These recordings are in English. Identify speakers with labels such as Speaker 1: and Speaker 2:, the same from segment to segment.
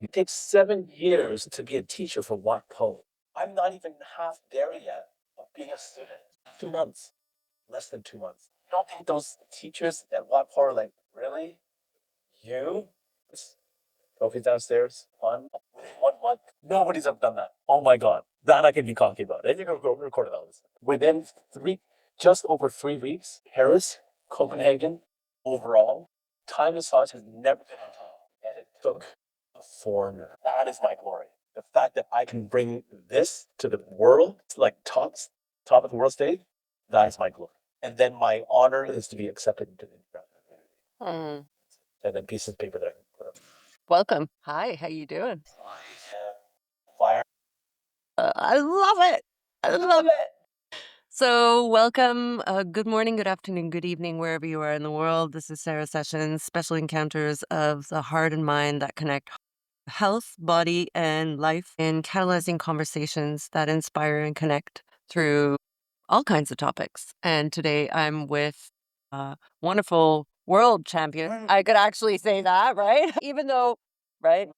Speaker 1: It takes 7 years to be a teacher for one poem. I'm not even half there yet of being a student. 2 months, less than 2 months. You don't think those teachers at Watt are like, really? You? Trophy downstairs, fun. Within 1 month, nobody's ever done that. Oh my god, that I can be cocky about. And you can go record about this. Within just over 3 weeks, Paris, Copenhagen, overall, Thai massage has never been on top, and it took a foreigner. That is my glory. The fact that I can bring this to the world, like top of the world stage, that is my glory. And then my honor is to be accepted into the international community.
Speaker 2: Mm.
Speaker 1: And then pieces of paper that I can put up.
Speaker 2: Welcome. Hi, how you doing?
Speaker 1: I have fire.
Speaker 2: I love it. I love it. So, welcome. Good morning, good afternoon, good evening, wherever you are in the world. This is Sarah Sessions, special encounters of the heart and mind that connect health, body, and life, and catalyzing conversations that inspire and connect through all kinds of topics. And today I'm with a wonderful world champion. I could actually say that, right? Even though, right?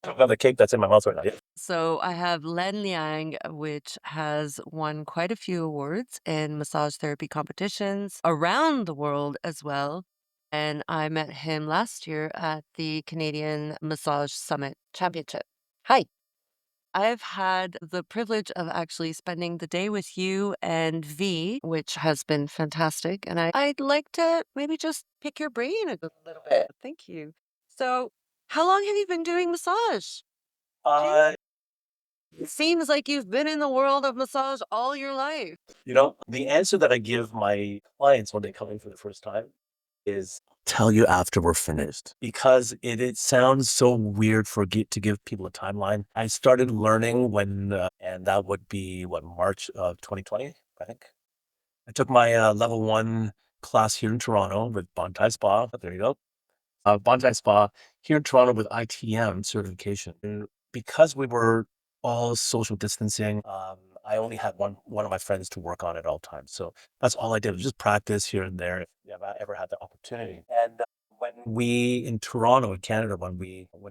Speaker 1: About the cake that's in my mouth right now. Yeah.
Speaker 2: So I have Len Liang, which has won quite a few awards in massage therapy competitions around the world as well. And I met him last year at the Canadian Massage Summit Championship. Hi. I've had the privilege of actually spending the day with you and V, which has been fantastic. And I'd like to maybe just pick your brain a little bit. Thank you. So, how long have you been doing massage?
Speaker 1: Uh,
Speaker 2: It seems like you've been in the world of massage all your life.
Speaker 1: the answer that I give my clients when they come in for the first time is tell you after we're finished because it sounds so weird to give people a timeline. I started learning and that would be what, March of 2020, I think. I took my level one class here in Toronto with Bontai Spa. There you go. Bontai Spa here in Toronto with ITM certification. And because we were all social distancing, I only had one of my friends to work on at all times. So that's all I did was just practice here and there if I ever had the opportunity. And when we in Toronto, in Canada, when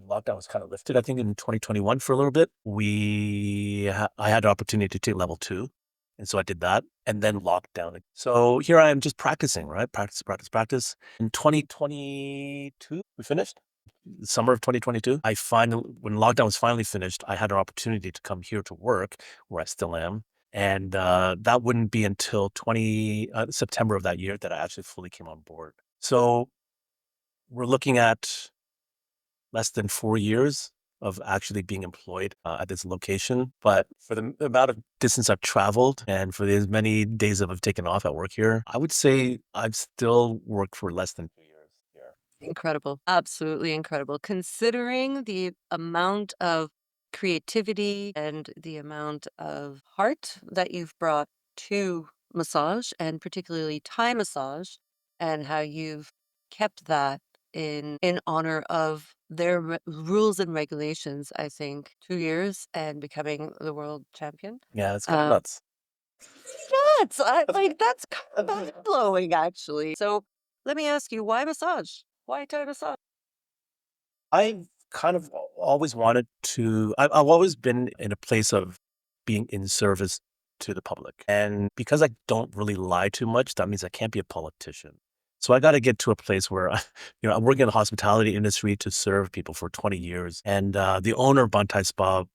Speaker 1: lockdown was kind of lifted, I think in 2021 for a little bit, I had the opportunity to take level two. And so I did that and then lockdown. So here I am just practicing, right? Practice, practice, practice. In 2022, we finished. The summer of 2022, when lockdown was finally finished, I had an opportunity to come here to work, where I still am. And that wouldn't be until September of that year that I actually fully came on board. So we're looking at less than 4 years of actually being employed at this location. But for the amount of distance I've traveled and for the many days that I've taken off at work here, I would say I've still worked for less than 2 years here.
Speaker 2: Incredible. Absolutely incredible. Considering the amount of creativity and the amount of heart that you've brought to massage and particularly Thai massage and how you've kept that in honor of their rules and regulations, I think 2 years and becoming the world champion.
Speaker 1: Yeah, it's kind of nuts.
Speaker 2: Nuts. That's kind of mind blowing, actually. So let me ask you, why massage? Why Thai massage?
Speaker 1: I've kind of always wanted to, I've always been in a place of being in service to the public. And because I don't really lie too much, that means I can't be a politician. So I got to get to a place where, I'm working in the hospitality industry to serve people for 20 years. And the owner of Bantai Spa,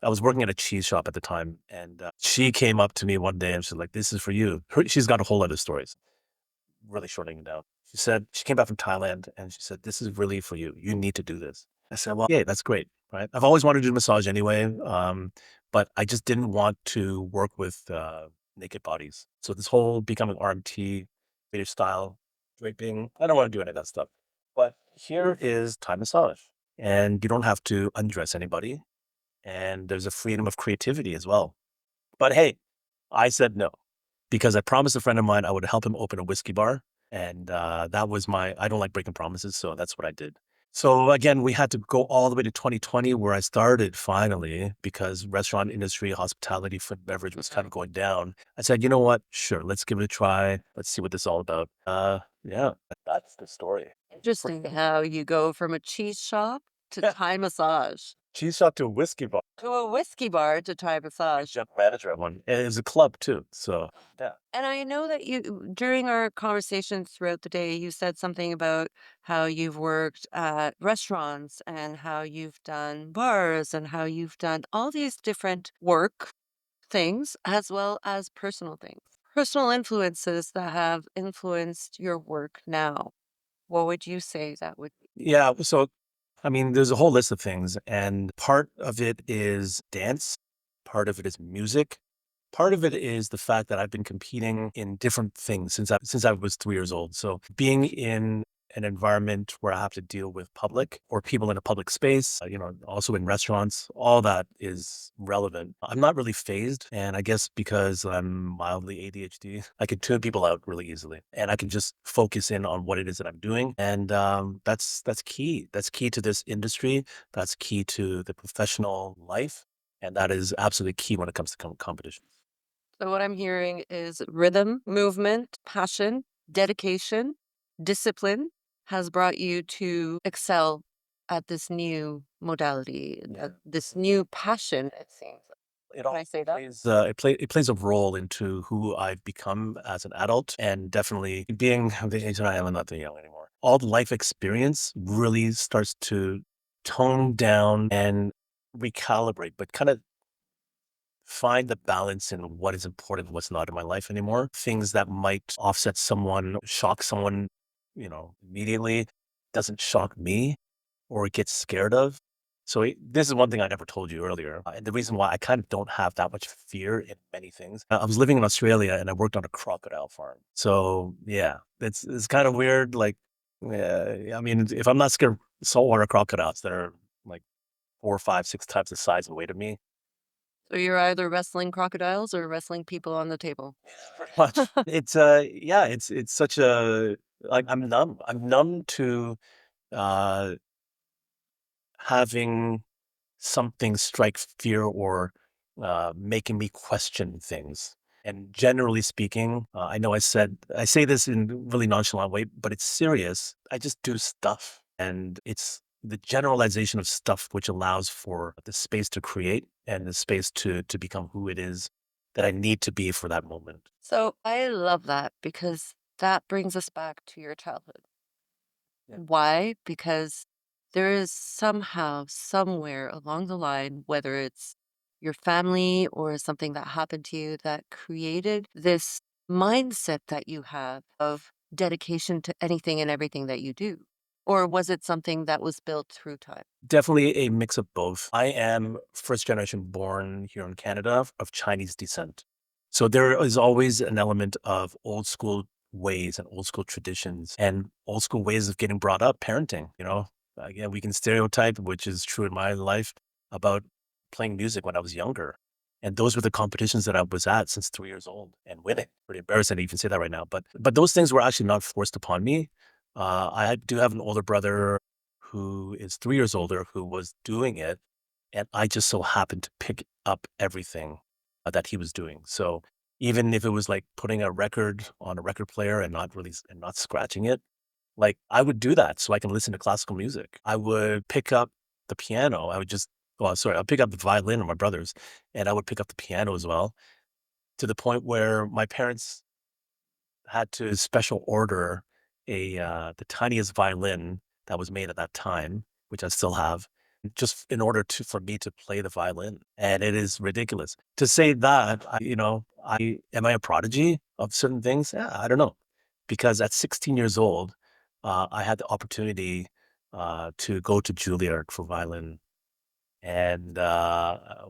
Speaker 1: I was working at a cheese shop at the time. And she came up to me one day and she's like, this is for you. She's got a whole lot of stories, really shortening it down. She said she came back from Thailand and she said, this is really for you. You need to do this. I said, well, yeah, that's great. Right. I've always wanted to do massage anyway. But I just didn't want to work with naked bodies. So this whole becoming RMT, British style, draping, I don't want to do any of that stuff. But here is Thai massage. And you don't have to undress anybody. And there's a freedom of creativity as well. But hey, I said no because I promised a friend of mine I would help him open a whiskey bar. And that was I don't like breaking promises. So that's what I did. So again, we had to go all the way to 2020 where I started finally because restaurant industry, hospitality, food and beverage was kind of going down. I said, you know what? Sure. Let's give it a try. Let's see what this is all about. Yeah, that's the story.
Speaker 2: Interesting how you go from a cheese shop to Thai massage.
Speaker 1: She shot to a whiskey bar.
Speaker 2: To a whiskey bar to Thai massage.
Speaker 1: General manager at one. And it was a club too. So yeah.
Speaker 2: And I know that during our conversations throughout the day, you said something about how you've worked at restaurants and how you've done bars and how you've done all these different work things as well as personal things. Personal influences that have influenced your work now. What would you say that would be?
Speaker 1: Yeah. So I mean, there's a whole list of things, and part of it is dance, part of it is music, part of it is the fact that I've been competing in different things since I was 3 years old. So being in an environment where I have to deal with public or people in a public space, also in restaurants, all that is relevant. I'm not really phased, and I guess because I'm mildly ADHD, I can tune people out really easily, and I can just focus in on what it is that I'm doing, and that's key. That's key to this industry. That's key to the professional life, and that is absolutely key when it comes to competition.
Speaker 2: So, what I'm hearing is rhythm, movement, passion, dedication, discipline has brought you to excel at this new modality,
Speaker 1: Yeah.
Speaker 2: this new passion, it seems.
Speaker 1: It
Speaker 2: Can
Speaker 1: all
Speaker 2: I say that?
Speaker 1: it plays a role into who I've become as an adult, and definitely being the age that I am, I'm not that young anymore. All the life experience really starts to tone down and recalibrate, but kind of find the balance in what is important and what's not in my life anymore. Things that might offset someone, shock someone, immediately doesn't shock me or get scared of. So this is one thing I never told you earlier. And the reason why I kind of don't have that much fear in many things. I was living in Australia and I worked on a crocodile farm. So yeah, it's kind of weird. Like, I mean, if I'm not scared of saltwater crocodiles that are like 4, 5, 6 times the size and weight of me,
Speaker 2: So, you're either wrestling crocodiles or wrestling people on the table.
Speaker 1: pretty much. It's yeah, it's such a like I'm numb. I'm numb to uh having something strike fear or making me question things. And generally speaking, I know I say this in a really nonchalant way, but it's serious. I just do stuff, and it's the generalization of stuff which allows for the space to create and the space to become who it is that I need to be for that moment.
Speaker 2: So, I love that because that brings us back to your childhood.
Speaker 1: Yeah.
Speaker 2: Why? Because there is somehow, somewhere along the line, whether it's your family or something that happened to you that created this mindset that you have of dedication to anything and everything that you do. Or was it something that was built through time?
Speaker 1: Definitely a mix of both. I am first generation born here in Canada of Chinese descent. So there is always an element of old school ways and old school traditions and old school ways of getting brought up, parenting, Again, we can stereotype, which is true in my life, about playing music when I was younger. And those were the competitions that I was at since 3 years old and winning. Pretty embarrassing to even say that right now. But those things were actually not forced upon me. Do have an older brother who is 3 years older who was doing it, and I just so happened to pick up everything, that he was doing. So, even if it was, like, putting a record on a record player and not scratching it, like, I would do that so I can listen to classical music. I would pick up the piano. I'd pick up the violin of my brothers, and I would pick up the piano as well, to the point where my parents had to special order the tiniest violin that was made at that time, which I still have, just in order for me to play the violin, and it is ridiculous. To say that, I am I a prodigy of certain things? Yeah, I don't know, because at 16 years old, I had the opportunity, to go to Juilliard for violin, and,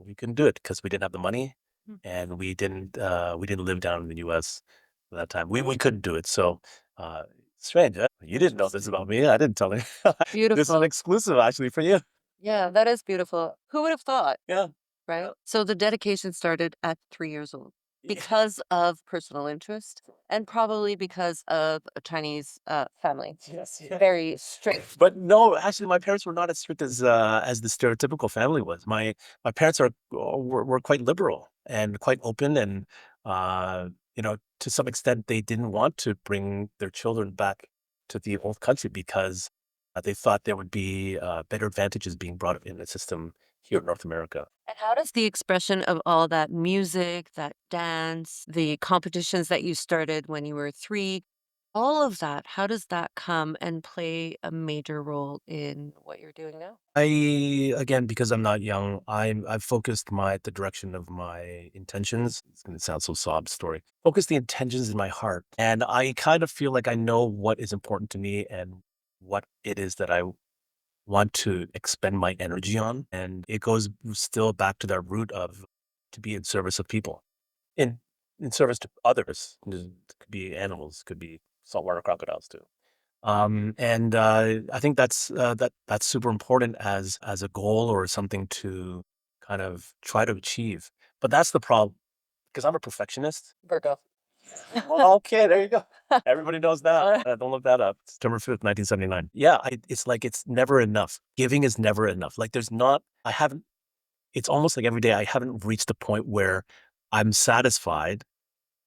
Speaker 1: we couldn't do it because we didn't have the money,
Speaker 2: Hmm.
Speaker 1: and we didn't live down in the US at that time. We couldn't do it, so, uh, strange, huh? You didn't know this about me, I didn't tell you. This is an
Speaker 2: Beautiful.
Speaker 1: exclusive actually for you.
Speaker 2: Yeah, that is beautiful. Who would have thought?
Speaker 1: Yeah.
Speaker 2: Right? So the dedication started at 3 years old
Speaker 1: Yeah.
Speaker 2: because of personal interest and probably because of a Chinese, family.
Speaker 1: Yes, yeah.
Speaker 2: Very strict.
Speaker 1: But no, actually, my parents were not as strict as the stereotypical family was. My parents were quite liberal and quite open, and to some extent, they didn't want to bring their children back to the old country because They thought there would be better advantages being brought up in the system here in North America.
Speaker 2: And how does the expression of all that music, that dance, the competitions that you started when you were 3, all of that, how does that come and play a major role in what you're doing now?
Speaker 1: Again, because I'm not young, I've focused the direction of my intentions. It's gonna sound so sob story. Focus the intentions in my heart. And I kind of feel like I know what is important to me and what it is that I want to expend my energy on. And it goes still back to that root of to be in service of people. In in service to others. It could be animals, could be saltwater crocodiles too. And I think that's super important as a goal or something to kind of try to achieve. But that's the problem because I'm a perfectionist.
Speaker 2: Virgo.
Speaker 1: Well, okay, there you go. Everybody knows that. Don't look that up. September 5th, 1979. Yeah, it's like it's never enough. Giving is never enough. Like there's not. I haven't. It's almost like every day I haven't reached the point where I'm satisfied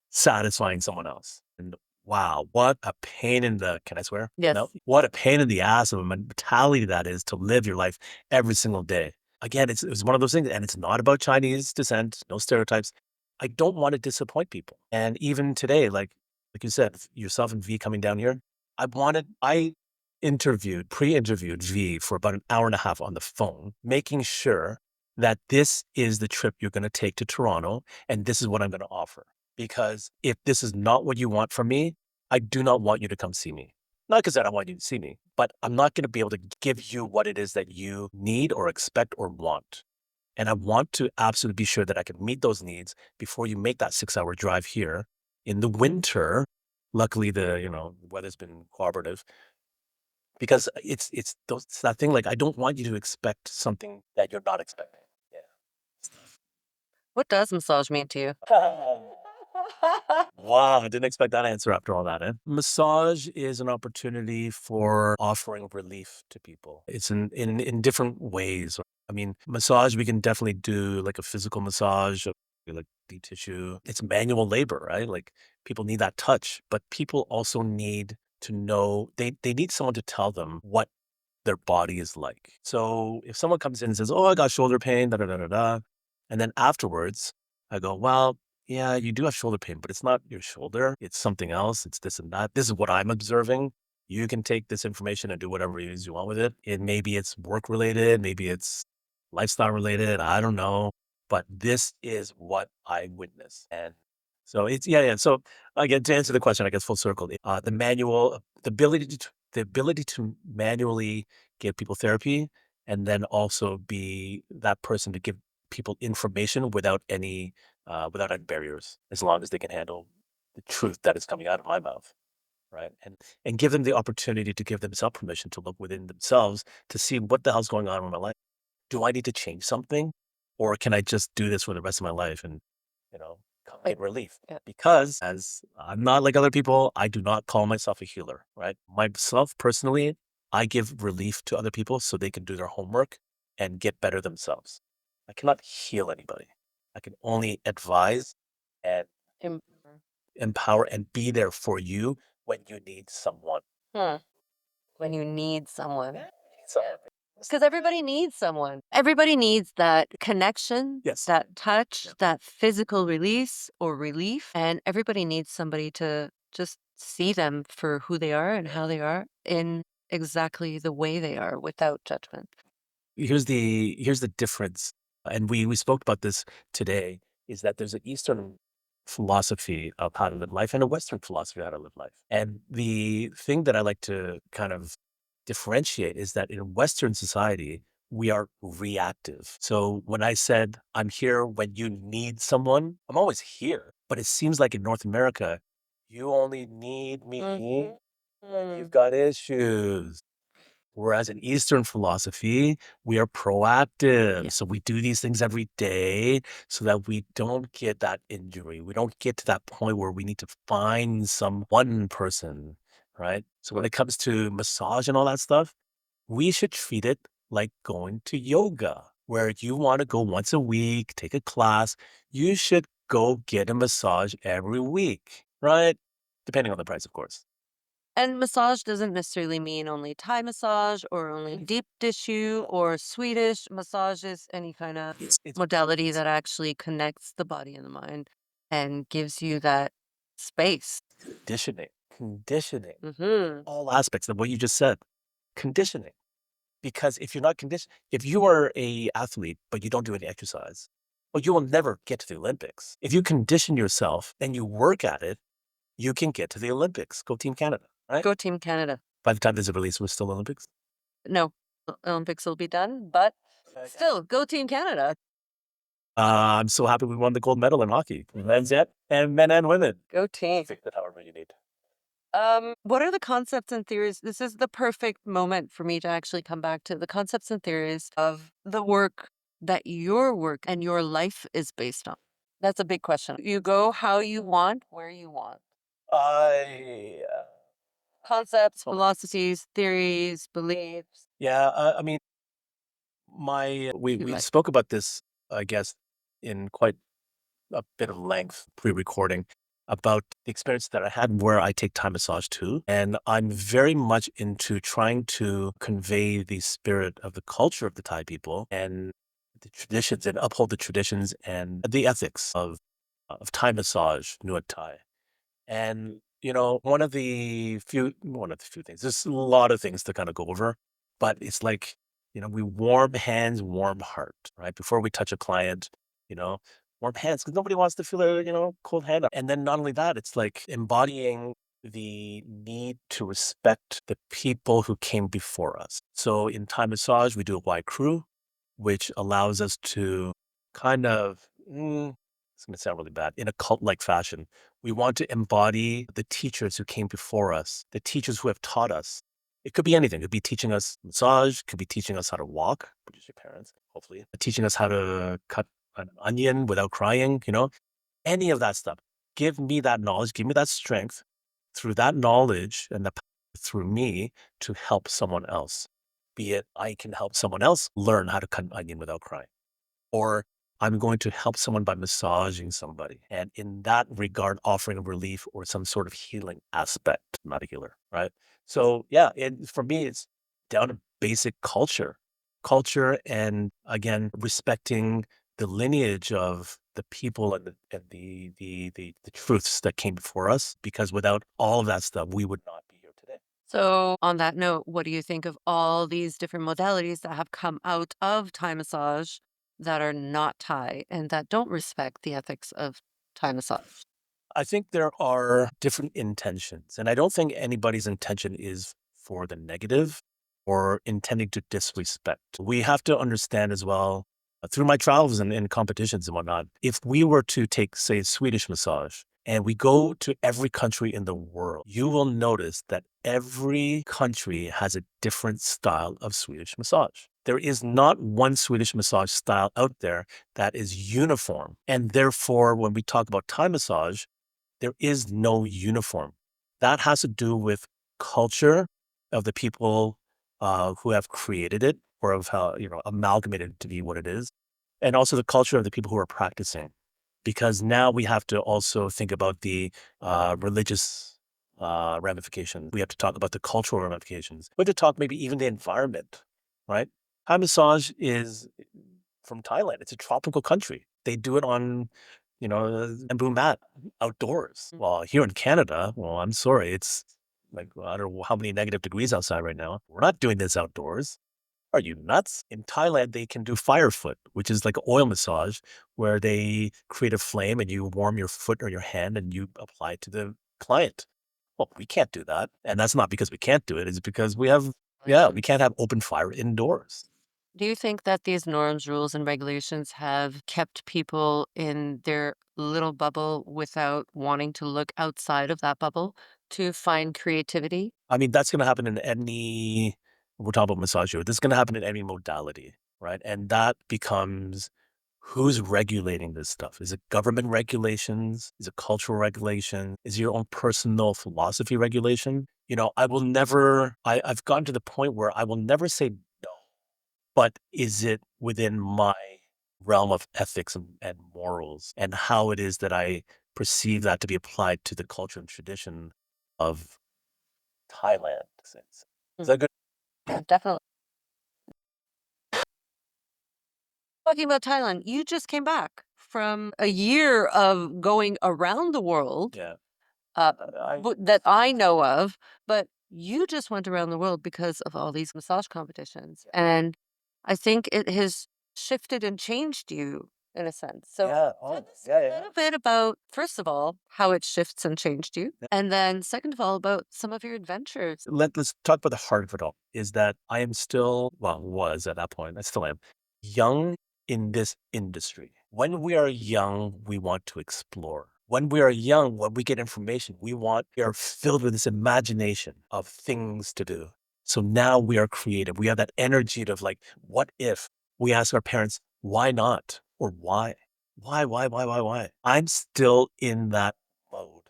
Speaker 1: satisfying someone else. And wow, what a pain in the can I swear?
Speaker 2: Yes.
Speaker 1: No. What a pain in the ass of a mentality that is to live your life every single day. Again, it's one of those things, and it's not about Chinese descent, no stereotypes. I don't want to disappoint people. And even today, like you said, yourself and V coming down here, I pre-interviewed V for about an hour and a half on the phone, making sure that this is the trip you're going to take to Toronto, and this is what I'm going to offer. Because if this is not what you want from me, I do not want you to come see me. Not because I don't want you to see me, but I'm not going to be able to give you what it is that you need or expect or want. And I want to absolutely be sure that I can meet those needs before you make that 6-hour drive here in the winter. Luckily, the weather's been cooperative because it's that thing like I don't want you to expect something that you're not expecting.
Speaker 2: What does massage mean to you?
Speaker 1: Yeah. Wow, I didn't expect that answer after all that, eh? Massage is an opportunity for offering relief to people. It's in different ways. I mean, massage, we can definitely do like a physical massage, like deep tissue. It's manual labor, right? Like people need that touch, but people also need to know they need someone to tell them what their body is like. So if someone comes in and says, "Oh, I got shoulder pain," da da da da da, and then afterwards I go, "Well, yeah, you do have shoulder pain, but it's not your shoulder. It's something else. It's this and that. This is what I'm observing. You can take this information and do whatever it is you want with it. Maybe it's work related, maybe it's lifestyle related. I don't know, but this is what I witness." And so it's yeah, yeah. So again, to answer the question, I guess full circle, the ability to manually give people therapy and then also be that person to give people information without any barriers, as long as they can handle the truth that is coming out of my mouth, right? And give them the opportunity to give themselves permission to look within themselves to see what the hell's going on in my life. Do I need to change something, or can I just do this for the rest of my life and you know get relief?
Speaker 2: Yeah.
Speaker 1: Because as I'm not like other people, I do not call myself a healer, right? Myself personally, I give relief to other people so they can do their homework and get better themselves. I cannot heal anybody. I can only advise and
Speaker 2: Em-
Speaker 1: empower and be there for you when you need someone.
Speaker 2: Hmm. When you need someone.
Speaker 1: So,
Speaker 2: Because everybody needs someone. Everybody needs that connection,
Speaker 1: yes.
Speaker 2: that touch,
Speaker 1: Yeah.
Speaker 2: that physical release or relief. And everybody needs somebody to just see them for who they are and how they are in exactly the way they are without judgment.
Speaker 1: Here's the difference, and we spoke about this today, is that there's an Eastern philosophy of how to live life and a Western philosophy of how to live life. And the thing that I like to kind of differentiate is that in Western society, we are reactive. So when I said I'm here when you need someone, I'm always here. But it seems like in North America, you only need me when you've got issues. Whereas in Eastern philosophy, we are proactive.
Speaker 2: Yeah.
Speaker 1: So we do these things every day so that we don't get that injury. We don't get to that point where we need to find some one person, right? So when it comes to massage and all that stuff, we should treat it like going to yoga, where you want to go once a week, take a class. You should go get a massage every week, right? Depending on the price, of course.
Speaker 2: And massage doesn't necessarily mean only Thai massage or only deep tissue or Swedish massage is any kind of
Speaker 1: It's
Speaker 2: modality that actually connects the body and the mind and gives you that space.
Speaker 1: conditioning, conditioning,
Speaker 2: Mhm.
Speaker 1: all aspects of what you just said, conditioning. Because if you're not conditioned, if you are a athlete, but you don't do any exercise, well, you will never get to the Olympics. If you condition yourself and you work at it, you can get to the Olympics. Go Team Canada, right?
Speaker 2: Go Team Canada.
Speaker 1: By the time this is released, we're still Olympics.
Speaker 2: No, Olympics will be done, but still, go Team Canada.
Speaker 1: I'm so happy we won the gold medal in hockey, men's yet, and men and women.
Speaker 2: Go team.
Speaker 1: Pick that however you need.
Speaker 2: What are the concepts and theories? This is the perfect moment for me to actually come back to the concepts and theories of the work that your work and your life is based on. That's a big question. You go how you want, where you want.
Speaker 1: I
Speaker 2: Concepts,
Speaker 1: so
Speaker 2: philosophies, theories, beliefs.
Speaker 1: yeah, I mean, we
Speaker 2: Like,
Speaker 1: spoke about this, I guess, in quite a bit of length pre-recording about the experience that I had where I take Thai massage too. And I'm very much into trying to convey the spirit of the culture of the Thai people and the traditions and uphold the traditions and the ethics of Thai massage, Nuat Thai. And, one of the few things, there's a lot of things to kind of go over, but it's like, we warm hands, warm heart, right? Before we touch a client, you know, warm hands, because nobody wants to feel a, cold hand. And then not only that, it's like embodying the need to respect the people who came before us. So in Thai massage, we do a wide crew, which allows us to kind of, it's going to sound really bad, in a cult-like fashion. We want to embody the teachers who came before us, the teachers who have taught us. It could be anything. It could be teaching us massage, could be teaching us how to walk, which is your parents, hopefully, teaching us how to cut an onion without crying, any of that stuff. Give me that knowledge, give me that strength through that knowledge and the power through me to help someone else. Be it I can help someone else learn how to cut an onion without crying, or I'm going to help someone by massaging somebody. And in that regard, offering a relief or some sort of healing aspect. I'm not a healer, right? So yeah, for me, it's down to basic culture, and again, respecting the lineage of the people and the truths that came before us, because without all of that stuff, we would not be here today.
Speaker 2: so, on that note, what do you think of all these different modalities that have come out of Thai massage that are not Thai and that don't respect the ethics of Thai massage?
Speaker 1: I think there are different intentions, and I don't think anybody's intention is for the negative or intending to disrespect. We have to understand as well, through my travels and in competitions and whatnot, if we were to take, say, Swedish massage, and we go to every country in the world, you will notice that every country has a different style of Swedish massage. There is not one Swedish massage style out there that is uniform. And therefore, when we talk about Thai massage, there is no uniform. That has to do with culture of the people who have created it or of how, amalgamated it to be what it is. And also the culture of the people who are practicing. Because now we have to also think about the religious ramifications. We have to talk about the cultural ramifications. We have to talk maybe even the environment, right? Thai massage is from Thailand. It's a tropical country. They do it on, bamboo mat outdoors. Well, here in Canada, well, I'm sorry, it's like I don't know how many negative degrees outside right now. We're not doing this outdoors. Are you nuts? In Thailand, they can do fire foot, which is like oil massage, where they create a flame and you warm your foot or your hand and you apply it to the client. Well, we can't do that. And that's not because we can't do it. It's because we can't have open fire indoors.
Speaker 2: Do you think that these norms, rules, and regulations have kept people in their little bubble without wanting to look outside of that bubble to find creativity?
Speaker 1: I mean, that's going to happen in we're talking about massage here. This is going to happen in any modality, right? And that becomes who's regulating this stuff? Is it government regulations? Is it cultural regulation? Is it your own personal philosophy regulation? I've gotten to the point where I will never say no, but is it within my realm of ethics and morals and how it is that I perceive that to be applied to the culture and tradition of Thailand. Is that good?
Speaker 2: Definitely. Talking about Thailand, you just came back from a year of going around the world,
Speaker 1: Yeah.
Speaker 2: uh,
Speaker 1: I
Speaker 2: that I know of, but you just went around the world because of all these massage competitions, and I think it has shifted and changed you in a sense. So
Speaker 1: Yeah.
Speaker 2: tell
Speaker 1: Oh,
Speaker 2: us
Speaker 1: yeah,
Speaker 2: a
Speaker 1: yeah.
Speaker 2: little bit about, first of all, how it shifts and changed you,
Speaker 1: Yeah.
Speaker 2: and then second of all, about some of your adventures.
Speaker 1: Let's talk about the heart of it all. Is that I am still, well, was at that point, I still am, young in this industry. When we are young, we want to explore. When we are young, when we get information, we are filled with this imagination of things to do. So now we are creative. We have that energy of like, what if we ask our parents, why not? Or why? Why? I'm still in that mode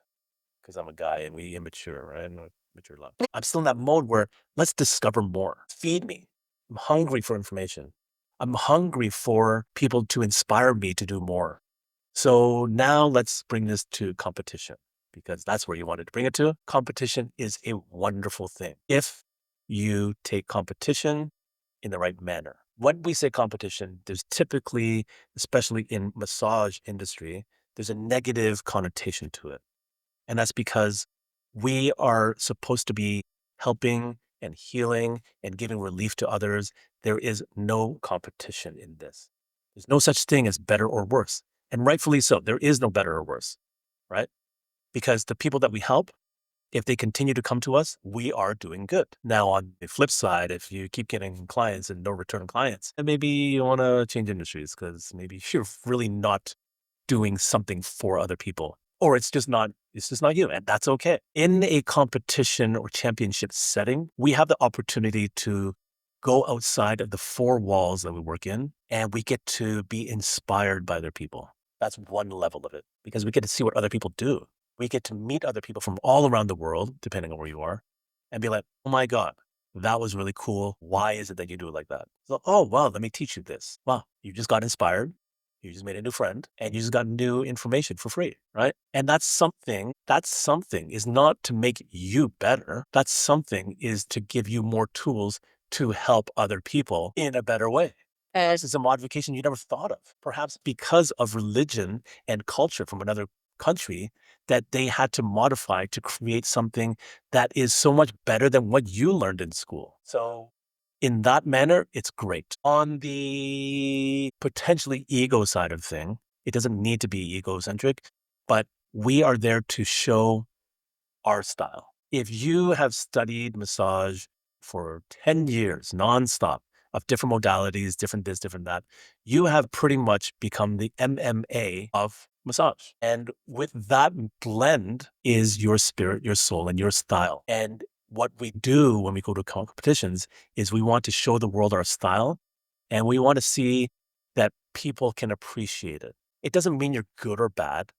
Speaker 1: because I'm a guy and we immature, right? I'm not mature love. I'm still in that mode where let's discover more. Feed me. I'm hungry for information. I'm hungry for people to inspire me to do more. So now let's bring this to competition because that's where you wanted to bring it to. Competition is a wonderful thing if you take competition in the right manner. When we say competition, there's typically, especially in massage industry, there's a negative connotation to it. And that's because we are supposed to be helping and healing and giving relief to others. There is no competition in this. There's no such thing as better or worse. And rightfully so. There is no better or worse, right? Because the people that we help, if they continue to come to us, we are doing good. Now, on the flip side, if you keep getting clients and no return clients, then maybe you want to change industries because maybe you're really not doing something for other people or it's just not you, and that's okay. In a competition or championship setting, we have the opportunity to go outside of the four walls that we work in and we get to be inspired by other people. That's one level of it because we get to see what other people do. We get to meet other people from all around the world, depending on where you are, and be like, oh my God, that was really cool. Why is it that you do it like that? So, oh, wow, let me teach you this. Wow, you just got inspired. You just made a new friend and you just got new information for free, right? And that's something is not to make you better. That's something is to give you more tools to help other people in a better way. This is a modification you never thought of, perhaps because of religion and culture from another country that they had to modify to create something that is so much better than what you learned in school. So in that manner, it's great. On the potentially ego side of thing, it doesn't need to be egocentric, but we are there to show our style. If you have studied massage for 10 years nonstop of different modalities, different this, different that, you have pretty much become the MMA of massage. And with that blend is your spirit, your soul, and your style. And what we do when we go to competitions is we want to show the world our style and we want to see that people can appreciate it. It doesn't mean you're good or bad,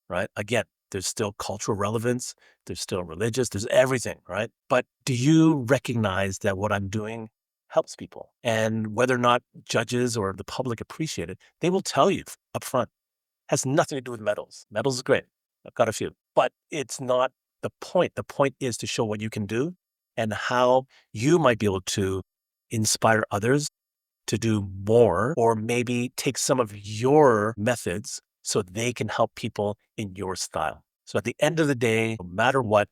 Speaker 1: right? Again, there's still cultural relevance, there's still religious, there's everything, right? But do you recognize that what I'm doing helps people? And whether or not judges or the public appreciate it, they will tell you up front. Has nothing to do with medals. Medals is great. I've got a few, but it's not the point. The point is to show what you can do and how you might be able to inspire others to do more, or maybe take some of your methods so they can help people in your style. So at the end of the day, no matter what,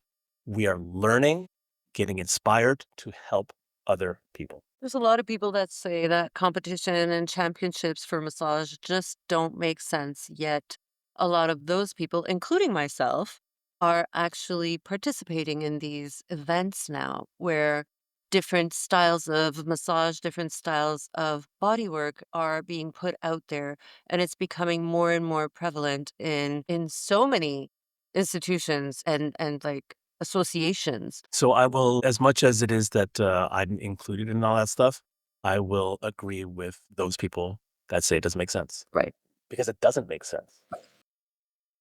Speaker 1: we are learning, getting inspired to help other people.
Speaker 2: There's a lot of people that say that competition and championships for massage just don't make sense, yet a lot of those people, including myself, are actually participating in these events now where different styles of massage, different styles of bodywork are being put out there, and it's becoming more and more prevalent in so many institutions and like associations.
Speaker 1: So I will, as much as it is that I'm included in all that stuff, I will agree with those people that say it doesn't make sense
Speaker 2: Right.
Speaker 1: because it doesn't make sense.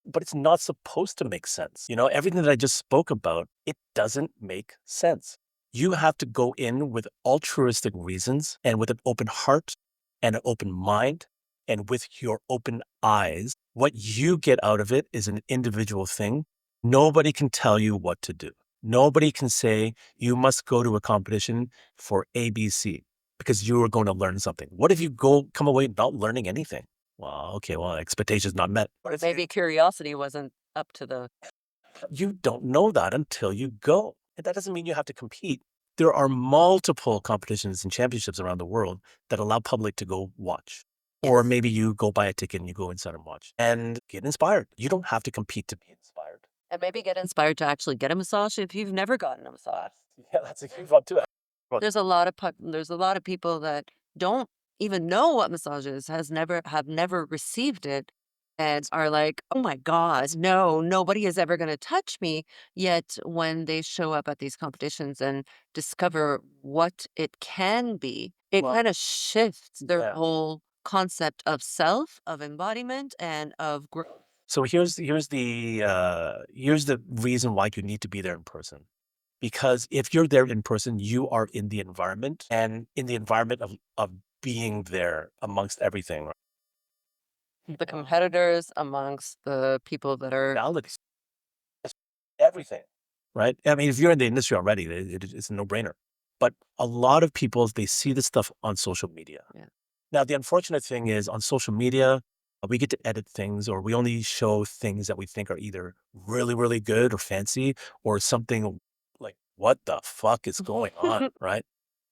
Speaker 1: But it's not supposed to make sense. You know, everything that I just spoke about, it doesn't make sense. You have to go in with altruistic reasons and with an open heart and an open mind and with your open eyes. What you get out of it is an individual thing. Nobody can tell you what to do. Nobody can say you must go to a competition for ABC because you are going to learn something. What if you come away not learning anything? Well, okay, well, expectations not met.
Speaker 2: Or maybe curiosity wasn't up to the
Speaker 1: You don't know that until you go. And that doesn't mean you have to compete. There are multiple competitions and championships around the world that allow public to go watch. Or
Speaker 2: Yes.
Speaker 1: maybe you go buy a ticket and you go inside and watch and get inspired. You don't have to compete to be inspired.
Speaker 2: And maybe get inspired to actually get a massage if you've never gotten a massage.
Speaker 1: Yeah, that's a huge one too.
Speaker 2: There's a lot of people that don't even know what massage is, have never received it, and are like, "Oh my god, no, nobody is ever gonna touch me." Yet when they show up at these competitions and discover what it can be, it
Speaker 1: Well,
Speaker 2: kinda shifts their
Speaker 1: yeah.
Speaker 2: whole concept of self, of embodiment, and of growth.
Speaker 1: So here's the reason why you need to be there in person. Because if you're there in person, you are in the environment and in the environment of being there amongst everything.
Speaker 2: The competitors amongst the people that are
Speaker 1: Realities, everything, right? I mean, if you're in the industry already, it's a no-brainer. But a lot of people, they see this stuff on social media.
Speaker 2: yeah.
Speaker 1: Now, the unfortunate thing is on social media, we get to edit things or we only show things that we think are either really, really good or fancy or something like, what the fuck is going on, right?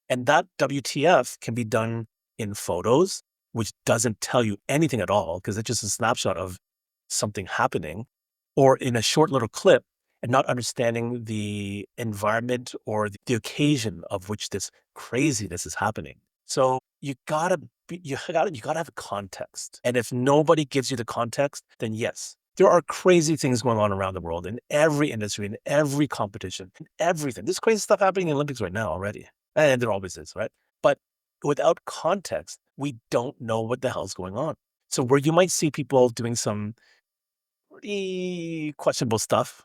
Speaker 1: And that WTF can be done in photos, which doesn't tell you anything at all because it's just a snapshot of something happening, or in a short little clip and not understanding the environment or the occasion of which this craziness is happening. So you gotta have a context. And if nobody gives you the context, then yes, there are crazy things going on around the world in every industry, in every competition, in everything. There's crazy stuff happening in the Olympics right now already. And there always is, right? But without context, we don't know what the hell's going on. So where you might see people doing some pretty questionable stuff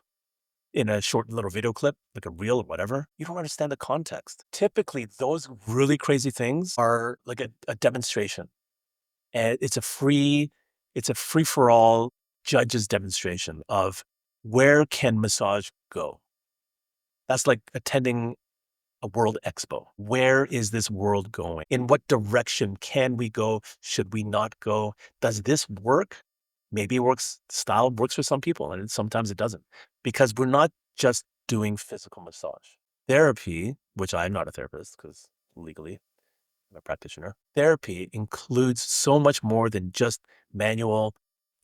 Speaker 1: in a short little video clip, like a reel or whatever, you don't understand the context. Typically, those really crazy things are like a demonstration. And it's a free for all judges demonstration of where can massage go. That's like attending a world expo. Where is this world going? In what direction can we go? Should we not go? Does this work? Maybe it works, style works for some people, and sometimes it doesn't. Because we're not just doing physical massage. Therapy, which I'm not a therapist because legally I'm a practitioner, therapy includes so much more than just manual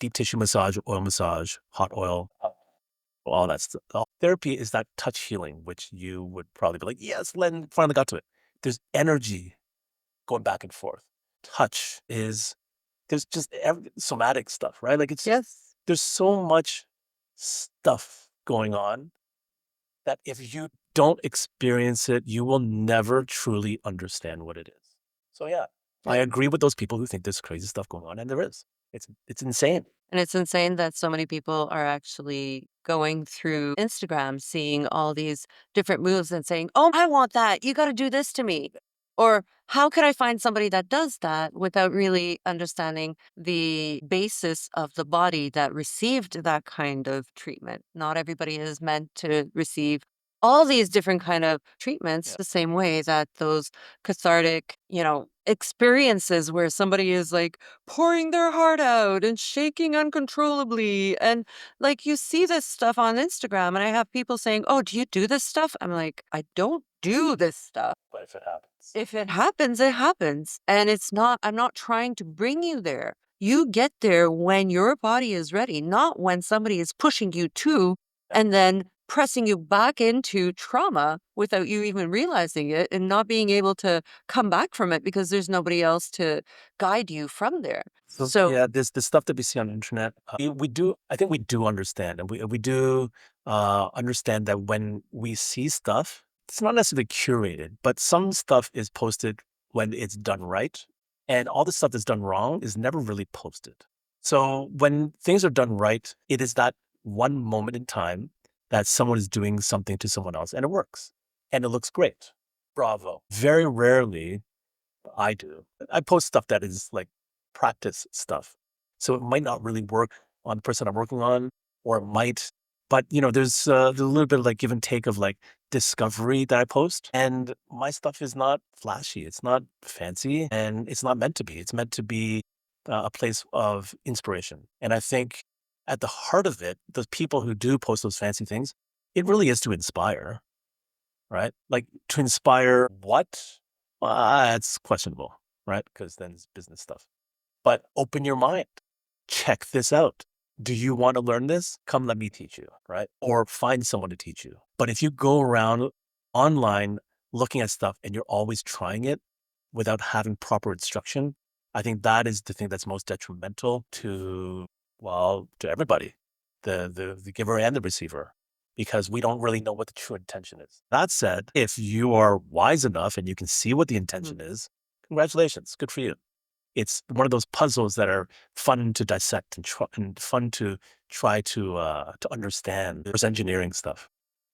Speaker 1: deep tissue massage, hot oil, all that stuff. Therapy is that touch healing, which you would probably be like, yes, Len finally got to it. There's energy going back and forth. Touch is, there's just somatic stuff, right? Like
Speaker 2: Yes.
Speaker 1: there's so much stuff going on that if you don't experience it, you will never truly understand what it is. So yeah, I agree with those people who think there's crazy stuff going on, and there is. It's insane.
Speaker 2: And it's insane that so many people are actually going through Instagram, seeing all these different moves and saying, "Oh, I want that. You got to do this to me." Or how can I find somebody that does that without really understanding the basis of the body that received that kind of treatment? Not everybody is meant to receive all these different kind of treatments
Speaker 1: Yeah.
Speaker 2: the same way that those cathartic, experiences where somebody is like pouring their heart out and shaking uncontrollably. And like you see this stuff on Instagram, and I have people saying, "Oh, do you do this stuff?" I'm like, I don't do this stuff.
Speaker 1: But if it happens,
Speaker 2: If it happens, it happens. And I'm not trying to bring you there. You get there when your body is ready, not when somebody is pushing you to and then pressing you back into trauma without you even realizing it and not being able to come back from it because there's nobody else to guide you from there. So,
Speaker 1: yeah, this stuff that we see on the internet, we do. I think we do understand, and we do understand that when we see stuff, it's not necessarily curated, but some stuff is posted when it's done right, and all the stuff that's done wrong is never really posted. So when things are done right, it is that one moment in time that someone is doing something to someone else, and it works, and it looks great. Bravo. Very rarely I do. I post stuff that is like practice stuff. So it might not really work on the person I'm working on, or it might, But there's a little bit of like give and take of like discovery that I post, and my stuff is not flashy. It's not fancy, and it's not meant to be. It's meant to be a place of inspiration. And I think at the heart of it, the people who do post those fancy things, it really is to inspire, right? Like to inspire what? It's questionable, right? Because then it's business stuff. But open your mind. Check this out. Do you want to learn this? Come, let me teach you, right? Or find someone to teach you. But if you go around online looking at stuff and you're always trying it without having proper instruction, I think that is the thing that's most detrimental to, well, to everybody, the giver and the receiver, because we don't really know what the true intention is. That said, if you are wise enough and you can see what the intention is, congratulations, good for you. It's one of those puzzles that are fun to dissect and fun to try to understand. There's engineering stuff,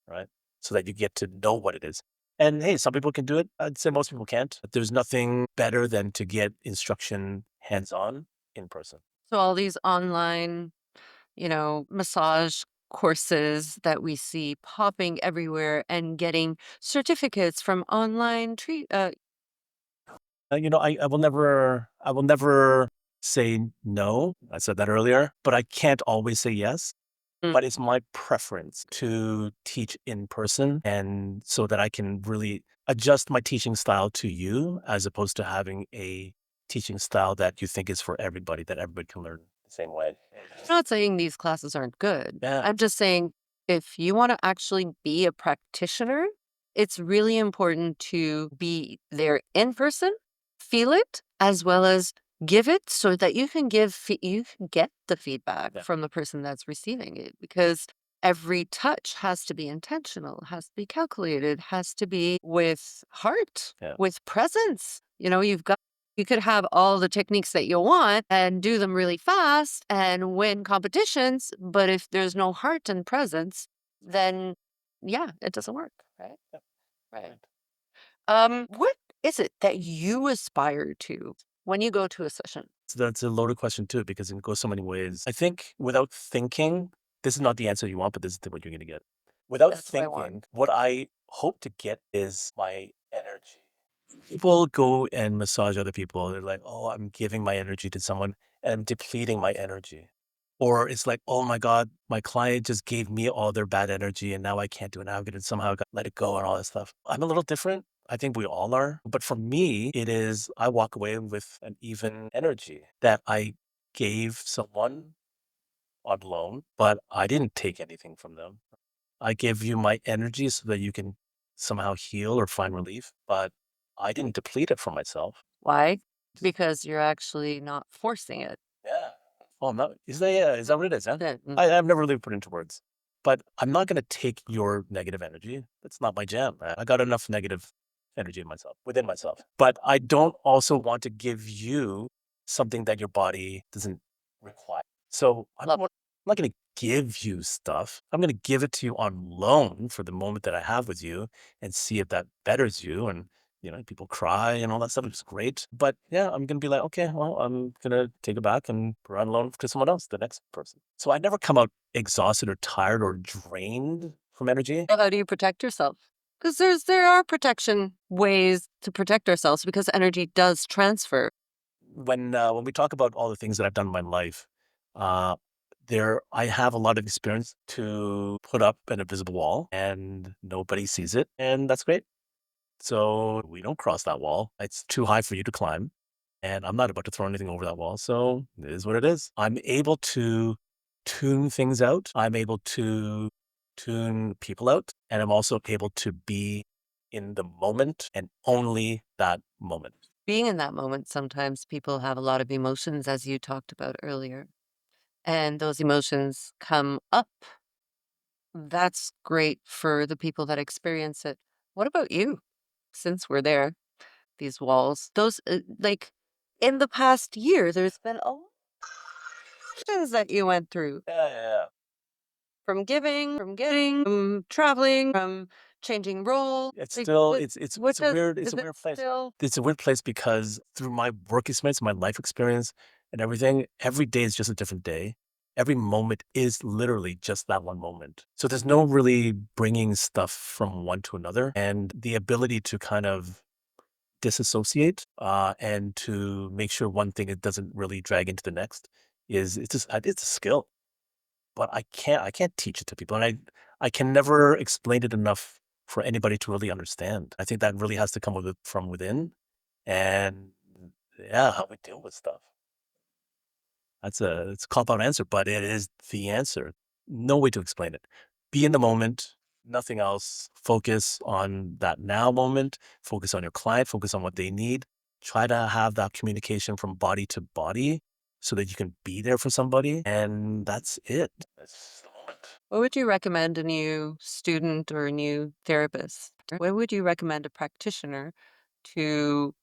Speaker 1: right? So that you get to know what it is. And hey, some people can do it. I'd say most people can't. But there's nothing better than to get instruction hands-on in person.
Speaker 2: So all these online, massage courses that we see popping everywhere and getting certificates from online
Speaker 1: I will never say no. I said that earlier, but I can't always say yes.
Speaker 2: Mm.
Speaker 1: But it's my preference to teach in person, and so that I can really adjust my teaching style to you, as opposed to having a teaching style that you think is for everybody, that everybody can learn the same way.
Speaker 2: I'm not saying these classes aren't good.
Speaker 1: Yeah.
Speaker 2: I'm just saying if you want to actually be a practitioner, it's really important to be there in person, feel it, as well as give it so that you can you can get the feedback
Speaker 1: Yeah.
Speaker 2: from the person that's receiving it, because every touch has to be intentional, has to be calculated, has to be with heart,
Speaker 1: Yeah.
Speaker 2: with presence. You could have all the techniques that you want and do them really fast and win competitions, but if there's no heart and presence, then yeah, it doesn't work, right?
Speaker 1: Yeah.
Speaker 2: Right. What is it that you aspire to when you go to a session?
Speaker 1: So that's a loaded question too, because it can go so many ways. I think without thinking, this is not the answer you want, but this is what you're going to get. Without
Speaker 2: That's what I want.
Speaker 1: thinking, what I hope to get is my energy. People go and massage other people. They're like, oh, I'm giving my energy to someone and I'm depleting my energy. Or it's like, oh my God, my client just gave me all their bad energy and now I can't do it. Now I'm going to somehow let it go and all that stuff. I'm a little different. I think we all are. But for me, it is, I walk away with an even energy that I gave someone on loan, but I didn't take anything from them. I give you my energy so that you can somehow heal or find relief, but I didn't deplete it from myself.
Speaker 2: Why? Because you're actually not forcing it.
Speaker 1: Yeah. Oh, I'm not. Is that what it is? Huh?
Speaker 2: Mm.
Speaker 1: I've never really put into words, but I'm not going to take your negative energy. That's not my jam. Man. I got enough negative energy in myself, within myself. But I don't also want to give you something that your body doesn't require. So
Speaker 2: Love.
Speaker 1: I'm not going to give you stuff. I'm going to give it to you on loan for the moment that I have with you and see if that betters you. And people cry and all that stuff. It's great. But yeah, I'm going to be like, okay, well, I'm going to take it back and put it on loan to someone else, the next person. So I never come out exhausted or tired or drained from energy.
Speaker 2: So how do you protect yourself? Because there are protection ways to protect ourselves because energy does transfer.
Speaker 1: When we talk about all the things that I've done in my life, uh, I have a lot of experience to put up an invisible wall and nobody sees it. And that's great. So we don't cross that wall. It's too high for you to climb. And I'm not about to throw anything over that wall. So it is what it is. I'm able to tune things out. I'm able to tune people out. And I'm also able to be in the moment and only that moment.
Speaker 2: Being in that moment, sometimes people have a lot of emotions, as you talked about earlier, and those emotions come up. That's great for the people that experience it. What about you? Since we're there, these walls, like in the past year, there's been a lot of things that you went through,
Speaker 1: Yeah, yeah, yeah.
Speaker 2: from giving, from getting, from traveling, from changing roles.
Speaker 1: It's
Speaker 2: Like,
Speaker 1: still
Speaker 2: what, what
Speaker 1: it's a
Speaker 2: does,
Speaker 1: weird it's
Speaker 2: is
Speaker 1: a
Speaker 2: it
Speaker 1: weird place.
Speaker 2: still?
Speaker 1: It's a weird place because through my work experience, my life experience and everything, every day is just a different day. Every moment is literally just that one moment. So there's no really bringing stuff from one to another. And the ability to kind of disassociate and to make sure one thing it doesn't really drag into the next is it's just it's a skill. But I can't teach it to people. And I can never explain it enough for anybody to really understand. I think that really has to come with it from within. And yeah, how we deal with stuff. It's a cop out answer, but it is the answer. No way to explain it. Be in the moment, nothing else. Focus on that now moment. Focus on your client. Focus on what they need. Try to have that communication from body to body so that you can be there for somebody. And that's it. That's the moment.
Speaker 2: What would you recommend a new student or a new therapist? What would you recommend a practitioner to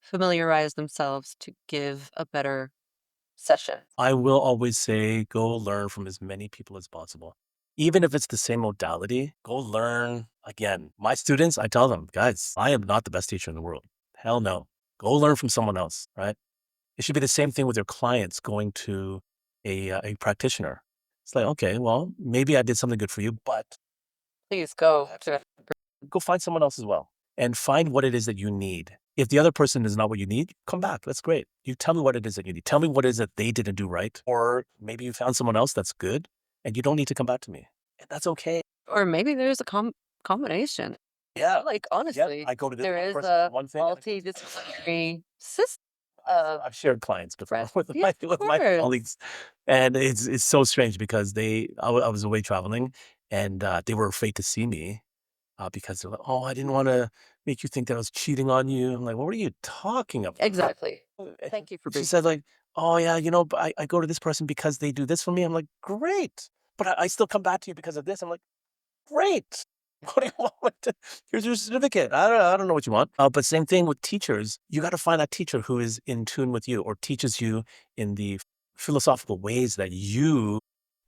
Speaker 2: familiarize themselves to give a better session?
Speaker 1: I will always say go learn from as many people as possible. Even if it's the same modality, go learn again. My students, I tell them, guys, I am not the best teacher in the world. Hell no. Go learn from someone else, right? It should be the same thing with your clients going to a practitioner. It's like, okay, well, maybe I did something good for you, but
Speaker 2: Please go to
Speaker 1: go find someone else as well and find what it is that you need. If the other person is not what you need, come back. That's great. You tell me what it is that you need. Tell me what it is that they didn't do right. Or maybe you found someone else that's good and you don't need to come back to me. And that's okay.
Speaker 2: or maybe there's a combination.
Speaker 1: Yeah.
Speaker 2: Like,
Speaker 1: Yep.
Speaker 2: honestly,
Speaker 1: I go to this
Speaker 2: there
Speaker 1: one
Speaker 2: is
Speaker 1: person for
Speaker 2: a
Speaker 1: one thing. And
Speaker 2: multidisciplinary system
Speaker 1: I've shared clients before
Speaker 2: friends.
Speaker 1: with
Speaker 2: Yeah, of
Speaker 1: with my
Speaker 2: course.
Speaker 1: colleagues, and it's so strange because I was away traveling, and they were afraid to see me because they're like, "Oh, I didn't want to make you think that I was cheating on you." I'm like, "What are you talking about?"
Speaker 2: Exactly.
Speaker 1: And
Speaker 2: Thank you for
Speaker 1: she
Speaker 2: being
Speaker 1: said like, "Oh yeah, but I go to this person because they do this for me." I'm like, "Great, but I still come back to you because of this." I'm like, "Great." What do you want? Here's your certificate. I don't know what you want. But same thing with teachers. You got to find that teacher who is in tune with you or teaches you in the philosophical ways that you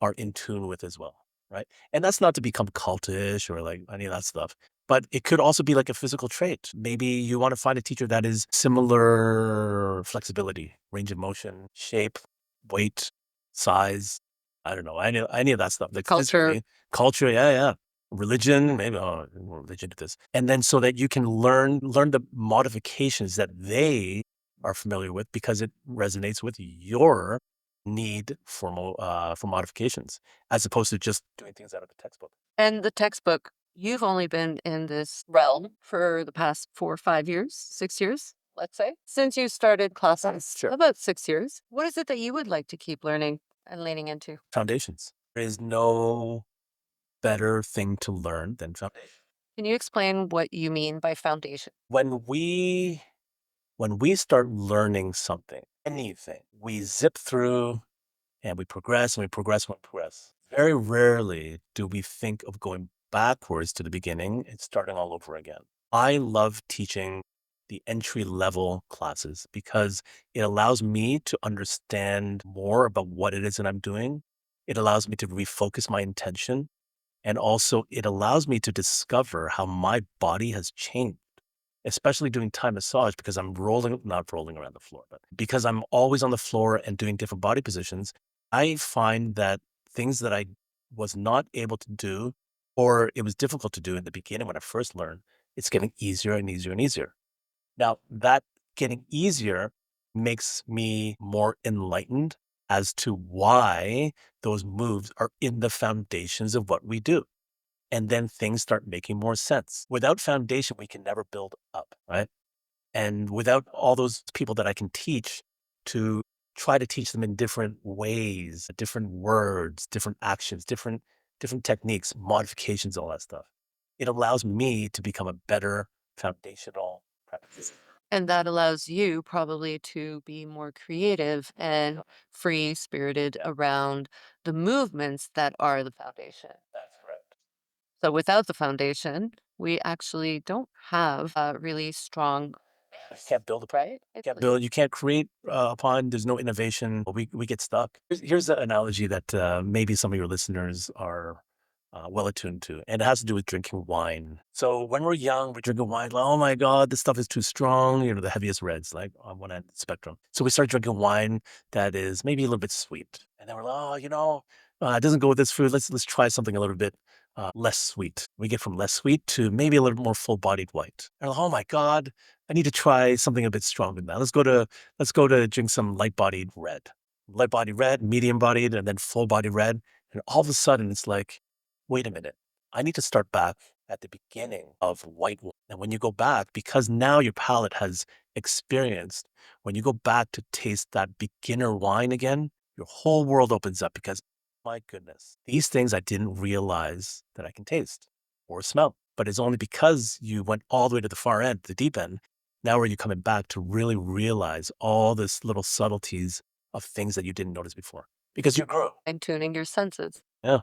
Speaker 1: are in tune with as well. Right. And that's not to become cultish or like any of that stuff. But it could also be like a physical trait. Maybe you want to find a teacher that is similar flexibility, range of motion, shape, weight, size. I don't know. Any of that stuff. Like
Speaker 2: culture.
Speaker 1: physically, culture. Yeah, yeah, religion, maybe religion to this. And then so that you can learn the modifications that they are familiar with because it resonates with your need for modifications as opposed to just doing things out of the textbook.
Speaker 2: And the textbook, you've only been in this realm for the past 4 or 5 years, 6 years, let's say, since you started classes.
Speaker 1: Sure.
Speaker 2: About 6 years. What is it that you would like to keep learning and leaning into?
Speaker 1: Foundations. There is no better thing to learn than foundation.
Speaker 2: Can you explain what you mean by foundation?
Speaker 1: When we start learning something, anything, we zip through and we progress and we progress and we progress. Very rarely do we think of going backwards to the beginning and starting all over again. I love teaching the entry level classes because it allows me to understand more about what it is that I'm doing. It allows me to refocus my intention. And also, it allows me to discover how my body has changed, especially doing Thai massage because I'm not rolling around the floor, but because I'm always on the floor and doing different body positions, I find that things that I was not able to do or it was difficult to do in the beginning when I first learned, it's getting easier and easier and easier. Now, that getting easier makes me more enlightened as to why those moves are in the foundations of what we do. And then things start making more sense. Without foundation, we can never build up, right? And without all those people that I can teach to try to teach them in different ways, different words, different actions, different techniques, modifications, all that stuff. It allows me to become a better foundational practitioner.
Speaker 2: And that allows you probably to be more creative and free spirited around the movements that are the foundation.
Speaker 1: That's correct.
Speaker 2: So without the foundation, we actually don't have a really strong
Speaker 1: You can't build a
Speaker 2: right?
Speaker 1: you can't build, you can't create upon, there's no innovation. We get stuck. Here's the analogy that maybe some of your listeners are well attuned to, and it has to do with drinking wine. So when we're young, we're drinking wine, like, oh my God, this stuff is too strong, the heaviest reds, like on one end of the spectrum. So we start drinking wine that is maybe a little bit sweet. And then we're like, oh, it doesn't go with this food. Let's try something a little bit less sweet. We get from less sweet to maybe a little more full-bodied white. And we're like, oh my God, I need to try something a bit stronger than that. Let's go to drink some light bodied red, medium bodied, and then full bodied red. And all of a sudden, it's like, wait a minute, I need to start back at the beginning of white wine. And when you go back, because now your palate has experienced, when you go back to taste that beginner wine again, your whole world opens up because, my goodness, these things I didn't realize that I can taste or smell. But it's only because you went all the way to the far end, the deep end. Now are you coming back to really realize all this little subtleties of things that you didn't notice before because you grew.
Speaker 2: And tuning your senses.
Speaker 1: Yeah.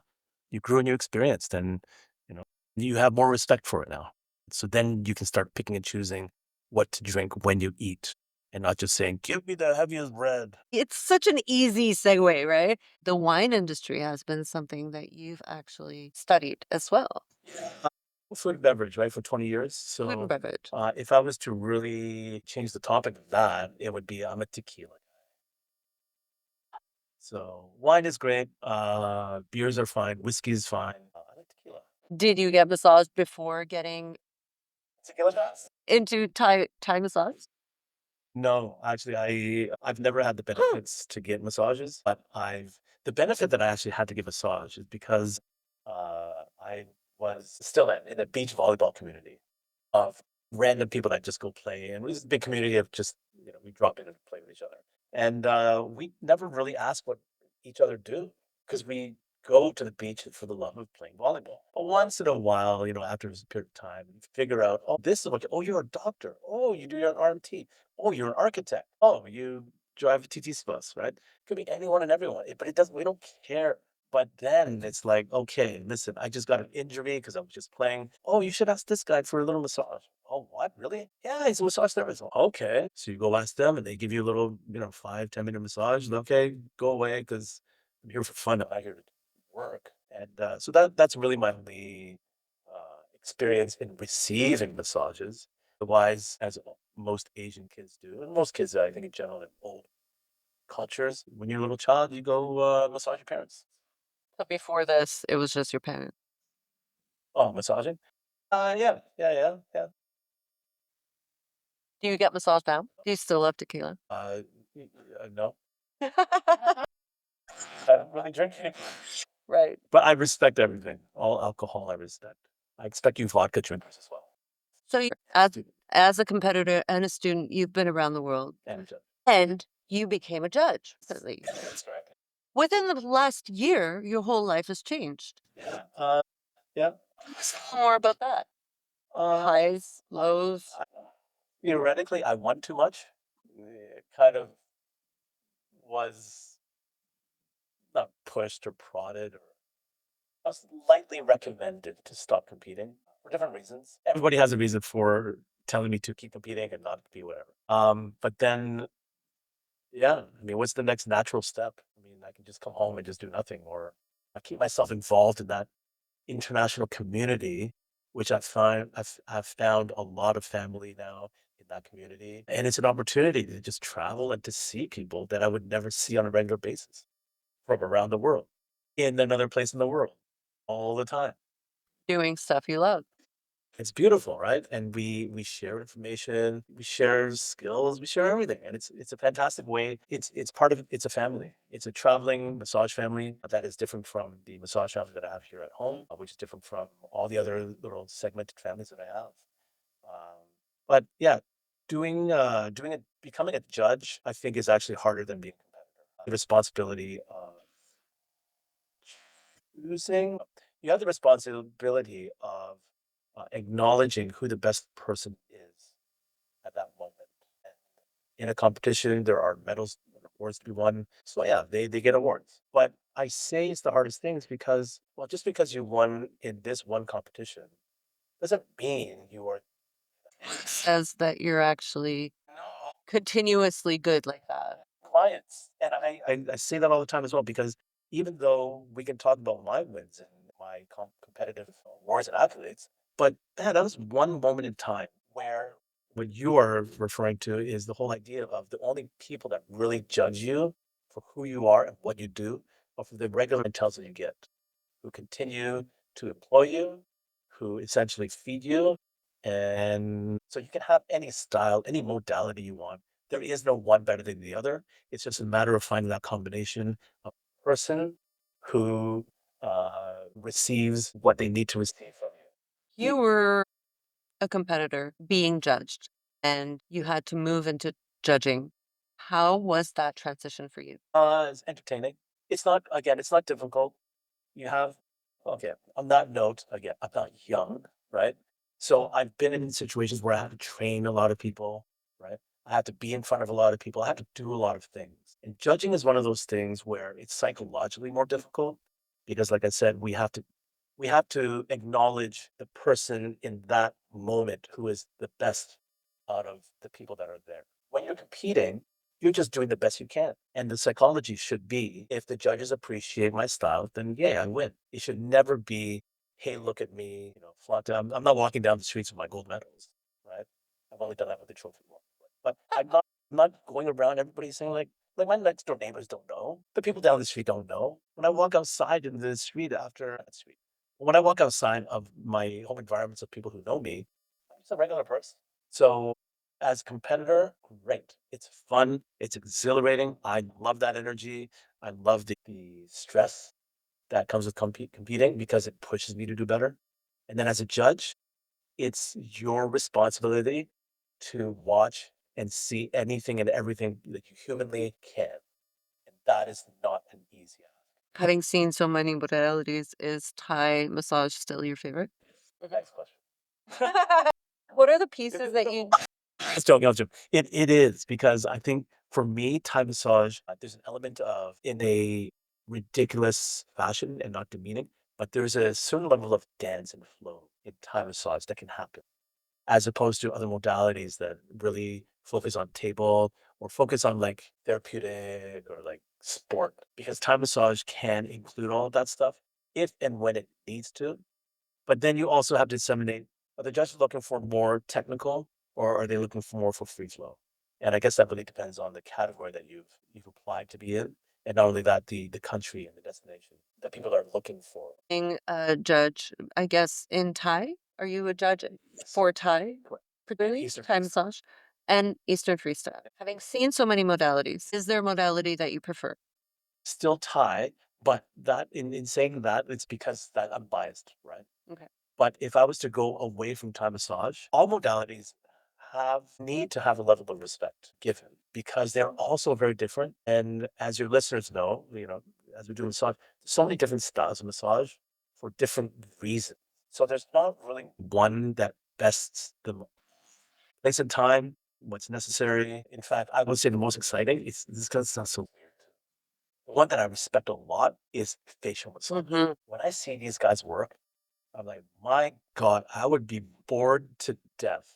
Speaker 1: You grew and you experienced, and you know you have more respect for it now. So then you can start picking and choosing what to drink when you eat, and not just saying, "Give me the heaviest bread."
Speaker 2: It's such an easy segue, right? The wine industry has been something that you've actually studied as well.
Speaker 1: Food and beverage, right, for 20 years.
Speaker 2: Food and
Speaker 1: So
Speaker 2: beverage.
Speaker 1: if I was to really change the topic of that, it would be I'm a tequila. So wine is great. Beers are fine. Whiskey is fine. I like tequila.
Speaker 2: Did you get massaged before getting
Speaker 1: Tequila shots?
Speaker 2: into Thai massage?
Speaker 1: No, actually, I've never had the benefits to get massages, but I've the benefit that I actually had to get massage is because I was still in a beach volleyball community of random people that just go play, and it was a big community of just we drop in and play with each other, and we never really ask what each other do because we go to the beach for the love of playing volleyball. But once in a while, after a period of time, you figure out, oh, this is what. Oh, you're a doctor. Oh, you do your RMT. Oh, you're an architect. Oh, you drive a TTC bus, right? Could be anyone and everyone, but it doesn't. We don't care. But then it's like, okay, listen, I just got an injury because I was just playing. Oh, you should ask this guy for a little massage. Oh, what? Really? Yeah, he's a massage therapist. Okay. So you go ask them and they give you a little, 5, 10 minute massage. And, okay, go away because I'm here for fun. I'm not here to work. And so that's really my only experience in receiving massages. Otherwise, as most Asian kids do, and most kids, I think in general, in old cultures, when you're a little child, you go massage your parents.
Speaker 2: But before this, it was just your parents.
Speaker 1: Oh, massaging? Yeah, yeah, yeah, yeah.
Speaker 2: Do you get massaged now? Do you still love tequila?
Speaker 1: No, I don't really drink it.
Speaker 2: Right.
Speaker 1: But I respect everything. All alcohol, I respect. I expect you vodka drinkers as well.
Speaker 2: So as a competitor and a student, you've been around the world
Speaker 1: And
Speaker 2: and you became a judge. Recently.
Speaker 1: that's right.
Speaker 2: Within the last year, your whole life has changed.
Speaker 1: Yeah. Yeah.
Speaker 2: Tell us a little more about that. Highs, lows.
Speaker 1: Theoretically, I won too much. It kind of was not pushed or prodded or I was lightly recommended to stop competing for different reasons. Everybody has a reason for telling me to keep competing and not compete, whatever. But then, yeah, I mean, what's the next natural step? I mean, I can just come home and just do nothing, or I keep myself involved in that international community, which I've found a lot of family now in that community, and it's an opportunity to just travel and to see people that I would never see on a regular basis from around the world, in another place in the world, all the time.
Speaker 2: Doing stuff you love.
Speaker 1: It's beautiful, right? And we share information, we share skills, we share everything, and it's a fantastic way. It's part of it's a family. It's a traveling massage family that is different from the massage family that I have here at home, which is different from all the other little segmented families that I have. But yeah, doing it, becoming a judge, I think is actually harder than being a competitor. The responsibility of choosing, you have the responsibility of acknowledging who the best person is at that moment. And in a competition, there are medals and awards to be won. So yeah, they get awards. But I say it's the hardest things because, well, just because you won in this one competition doesn't mean you are
Speaker 2: Says that you're actually
Speaker 1: no
Speaker 2: continuously good like that.
Speaker 1: clients. And I say that all the time as well because even though we can talk about my wins and my my competitive wars and athletes. But that was one moment in time where what you are referring to is the whole idea of the only people that really judge you for who you are and what you do are for the regular intelligence you get, who continue to employ you, who essentially feed you. And so you can have any style, any modality you want. There is no one better than the other. It's just a matter of finding that combination of person who receives what they need to receive from you.
Speaker 2: You were a competitor being judged, and you had to move into judging. How was that transition for you?
Speaker 1: It's entertaining. It's not, again, it's not difficult. You have, okay, on that note, again, I'm not young, right? So I've been in situations where I had to train a lot of people, right? I had to be in front of a lot of people. I had to do a lot of things. And judging is one of those things where it's psychologically more difficult because, like I said, we have to acknowledge the person in that moment who is the best out of the people that are there. When you're competing, you're just doing the best you can. And the psychology should be if the judges appreciate my style, then yeah, I win. It should never be, hey, look at me, flaunt. I'm not walking down the streets with my gold medals, right? I've only done that with the trophy one. But I'm not going around everybody saying like my next door neighbors don't know. The people down the street don't know. When I walk outside in the street after that street, when I walk outside of my home environments of people who know me, I'm just a regular person. So as a competitor, great. It's fun. It's exhilarating. I love that energy. I love the stress that comes with competing because it pushes me to do better. And then as a judge, it's your responsibility to watch and see anything and everything that you humanly can. And that is not an easy ask.
Speaker 2: Having seen so many modalities, is Thai massage still your favorite?
Speaker 1: Next question.
Speaker 2: What are the pieces that you
Speaker 1: Just joking, I was joking. It is because I think for me, Thai massage, there's an element of in a ridiculous fashion and not demeaning, but there's a certain level of dance and flow in Thai massage that can happen, as opposed to other modalities that really focus on table or focus on like therapeutic or like sport. Because Thai massage can include all of that stuff if and when it needs to, but then you also have to disseminate, are the judges looking for more technical or are they looking for more for free flow? And I guess that really depends on the category that you've applied to be in. And not only that, the country and the destination that people are looking for.
Speaker 2: being a judge, I guess, in Thai? Are you a judge
Speaker 1: Yes.
Speaker 2: for Thai,
Speaker 1: Correct.
Speaker 2: particularly
Speaker 1: Eastern
Speaker 2: Thai
Speaker 1: freestyle.
Speaker 2: massage and Eastern freestyle? Having seen so many modalities, is there a modality that you prefer?
Speaker 1: Still Thai, but that in saying that, it's because that I'm biased, right?
Speaker 2: Okay.
Speaker 1: But if I was to go away from Thai massage, all modalities need to have a level of respect given because they're also very different. And as your listeners know, as we do massage, there's so many different styles of massage for different reasons. So there's not really one that bests the place and time, what's necessary. In fact, I would say the most exciting is this because it sounds so weird. The one that I respect a lot is facial massage. When I see these guys work, I'm like, my God, I would be bored to death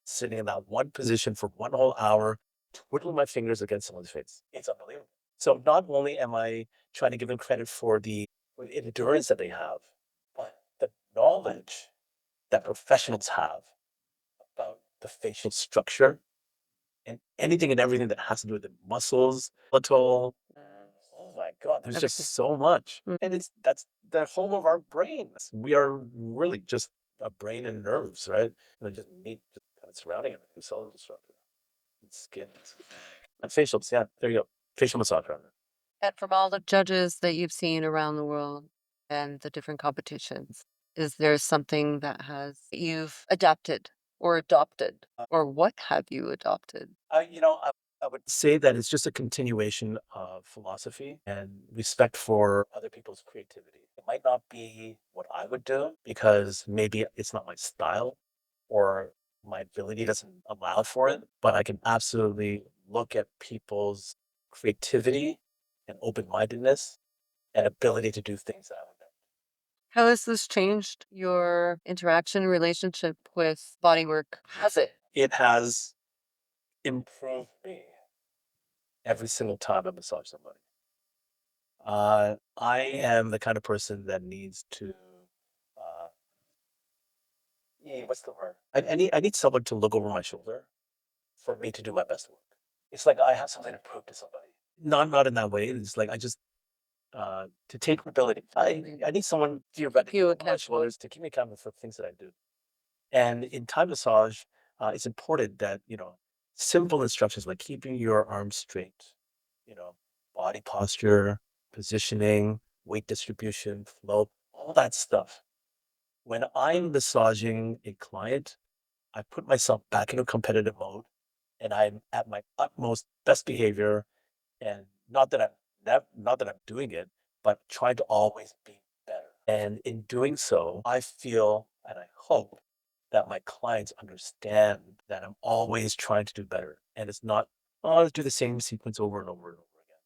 Speaker 1: sitting in that one position for one whole hour, twiddling my fingers against someone's face. It's unbelievable. So not only am I trying to give them credit for the endurance that they have, but the knowledge that professionals have about the facial structure and anything and everything that has to do with the muscles, skeletal. Oh my God, there's just
Speaker 2: Everything.
Speaker 1: so much. And that's the home of our brains. We are really just a brain and nerves, right? And just meat just kind of surrounding everything, cellular structure, and skin. And facials, yeah, there you go. Facial massage rather.
Speaker 2: And from all the judges that you've seen around the world and the different competitions, is there something that you've adapted or adopted, or what have you adopted?
Speaker 1: I would say that it's just a continuation of philosophy and respect for other people's creativity. It might not be what I would do because maybe it's not my style or my ability doesn't allow for it, but I can absolutely look at people's creativity and open-mindedness and ability to do things that I would never.
Speaker 2: How has this changed your interaction and relationship with bodywork? Has it?
Speaker 1: It has improved me every single time I massage somebody. I am the kind of person that needs to what's the word? I need someone to look over my shoulder for me to do my best work. It's like I have something to prove to somebody. Not in that way. It's like I just to take ability. I need someone theoretically
Speaker 2: You
Speaker 1: on my
Speaker 2: accountable.
Speaker 1: shoulders to keep me accountable for things that I do. And in Thai massage, it's important that simple instructions like keeping your arms straight, you know, body posture, positioning, weight distribution, flow, all that stuff. When I'm massaging a client, I put myself back into competitive mode and I'm at my utmost best behavior. And not that I'm doing it, but trying to always be better. And in doing so, I feel and I hope that my clients understand that I'm always trying to do better. And it's not, oh, let's do the same sequence over and over and over again.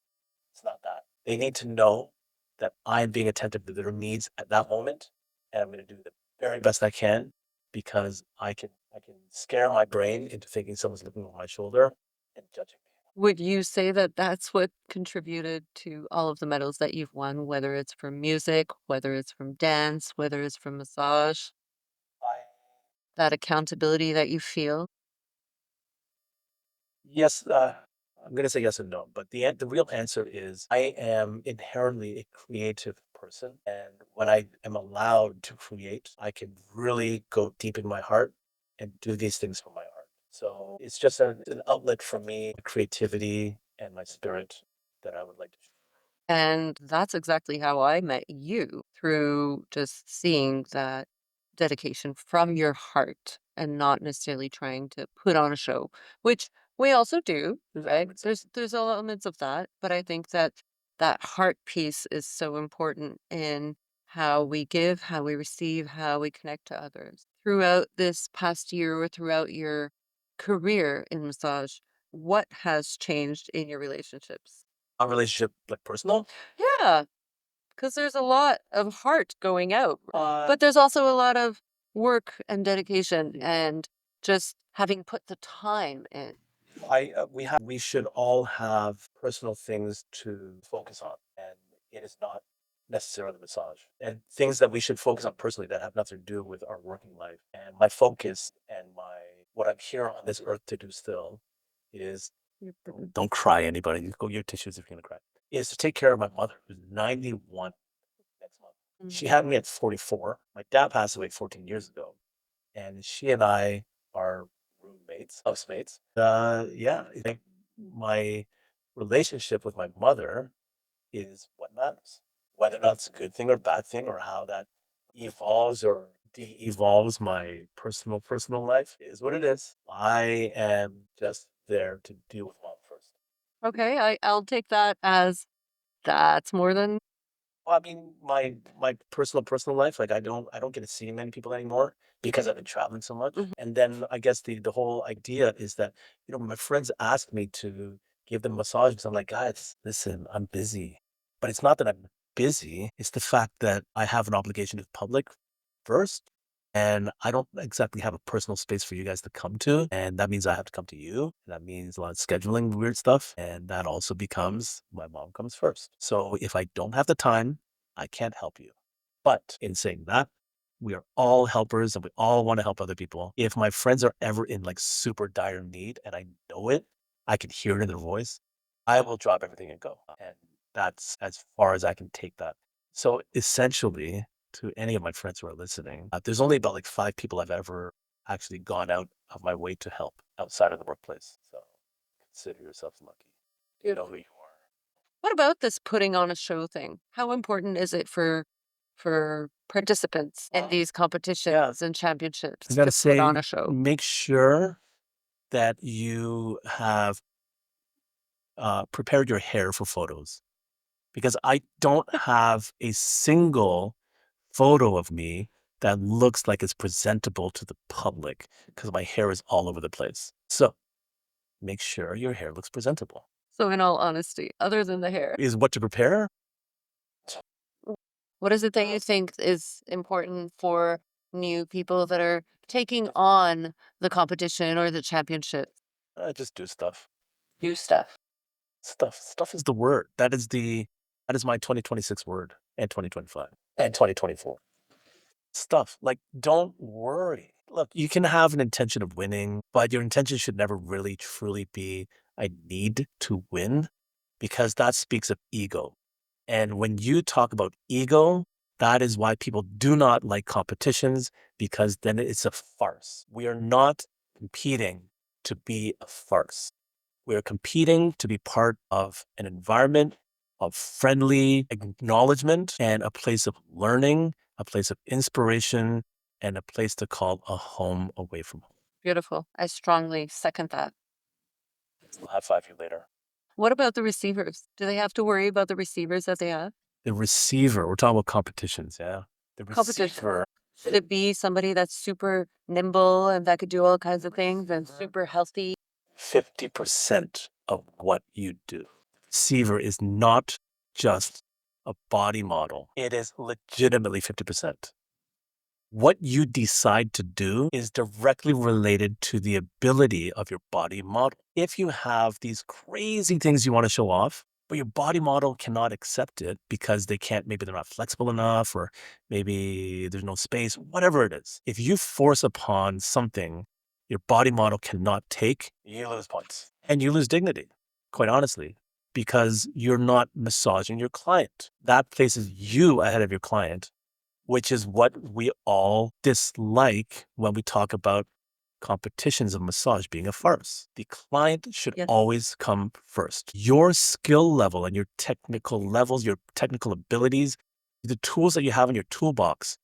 Speaker 1: It's not that. They need to know that I'm being attentive to their needs at that moment, and I'm going to do the very best I can because I can scare my brain into thinking someone's looking over my shoulder and judging me.
Speaker 2: Would you say that that's what contributed to all of the medals that you've won, whether it's from music, whether it's from dance, whether it's from massage,
Speaker 1: I
Speaker 2: that accountability that you feel?
Speaker 1: Yes, I'm gonna say yes and no, but the real answer is I am inherently a creative person, and when I am allowed to create, I can really go deep in my heart and do these things from my heart. So it's just an outlet for me, creativity and my spirit that I would like to share.
Speaker 2: And that's exactly how I met you, through just seeing that dedication from your heart and not necessarily trying to put on a show, which we also do, right? There's elements of that, but I think that that heart piece is so important in how we give, how we receive, how we connect to others. Throughout this past year or throughout your career in massage, what has changed in your relationships?
Speaker 1: Our relationship, like personal,
Speaker 2: Yeah, because there's a lot of heart going out,
Speaker 1: uh,
Speaker 2: but there's also a lot of work and dedication and just having put the time in.
Speaker 1: we should all have personal things to focus on, and it is not necessarily massage. And things that we should focus on personally that have nothing to do with our working life. And my focus and my what I'm here on this earth to do still is don't cry anybody. You go get your tissues if you're gonna cry. Is to take care of my mother who's 91 next month.
Speaker 2: Mm.
Speaker 1: She had me at 44. My dad passed away 14 years ago and she and I are roommates, housemates. Yeah, I think my relationship with my mother is what matters. Whether or not it's a good thing or bad thing, or how that evolves or de-evolves my personal life is what it is. I am just there to deal with mom first.
Speaker 2: Okay, I'll take that as that's more than.
Speaker 1: Well, I mean, my personal life, like I don't get to see many people anymore because I've been traveling so much.
Speaker 2: Mhm.
Speaker 1: And then I guess the whole idea is that, my friends ask me to give them massages. I'm like, guys, listen, I'm busy. But it's not that I'm busy, it's the fact that I have an obligation to the public first. And I don't exactly have a personal space for you guys to come to. And that means I have to come to you. That means a lot of scheduling weird stuff. And that also becomes my mom comes first. So if I don't have the time, I can't help you. But in saying that, we are all helpers and we all want to help other people. If my friends are ever in like super dire need and I know it, I can hear it in their voice, I will drop everything and go. And that's as far as I can take that. So essentially, to any of my friends who are listening, there's only about like 5 people I've ever actually gone out of my way to help outside of the workplace. So consider yourself lucky. You know who you are.
Speaker 2: What about this putting on a show thing? How important is it for participants in these
Speaker 1: Yeah.
Speaker 2: competitions and championships
Speaker 1: I gotta
Speaker 2: to put
Speaker 1: say,
Speaker 2: on a show?
Speaker 1: make sure that you have prepared your hair for photos because I don't have a single photo of me that looks like it's presentable to the public because my hair is all over the place. So make sure your hair looks presentable.
Speaker 2: So in all honesty, other than the hair,
Speaker 1: Is what to prepare?
Speaker 2: what is it that you think is important for new people that are taking on the competition or the championship?
Speaker 1: Just do stuff.
Speaker 2: New stuff.
Speaker 1: Stuff is the word. That is my 2026 word and 2025 and 2024. Stuff like don't worry. Look, you can have an intention of winning, but your intention should never really truly be, I need to win, because that speaks of ego. And when you talk about ego, that is why people do not like competitions, because then it's a farce. We are not competing to be a farce. We are competing to be part of an environment of friendly acknowledgement and a place of learning, a place of inspiration, and a place to call a home away from home.
Speaker 2: Beautiful. I strongly second that.
Speaker 1: I'll high five you later.
Speaker 2: What about the receivers? Do they have to worry about the receivers that they have?
Speaker 1: The receiver, we're talking about competitions, yeah. The
Speaker 2: Competition.
Speaker 1: receiver,
Speaker 2: Should it be somebody that's super nimble and that could do all kinds of things and super healthy?
Speaker 1: 50% of what you do. Receiver is not just a body model, it is legitimately 50%. What you decide to do is directly related to the ability of your body model. If you have these crazy things you want to show off, but your body model cannot accept it because maybe they're not flexible enough, or maybe there's no space, whatever it is. If you force upon something your body model cannot take, you lose points and you lose dignity, quite honestly, because you're not massaging your client. That places you ahead of your client, which is what we all dislike when we talk about competitions of massage being a farce. The client should
Speaker 2: Yes.
Speaker 1: always come first. Your skill level and your technical levels, your technical abilities, the tools that you have in your toolbox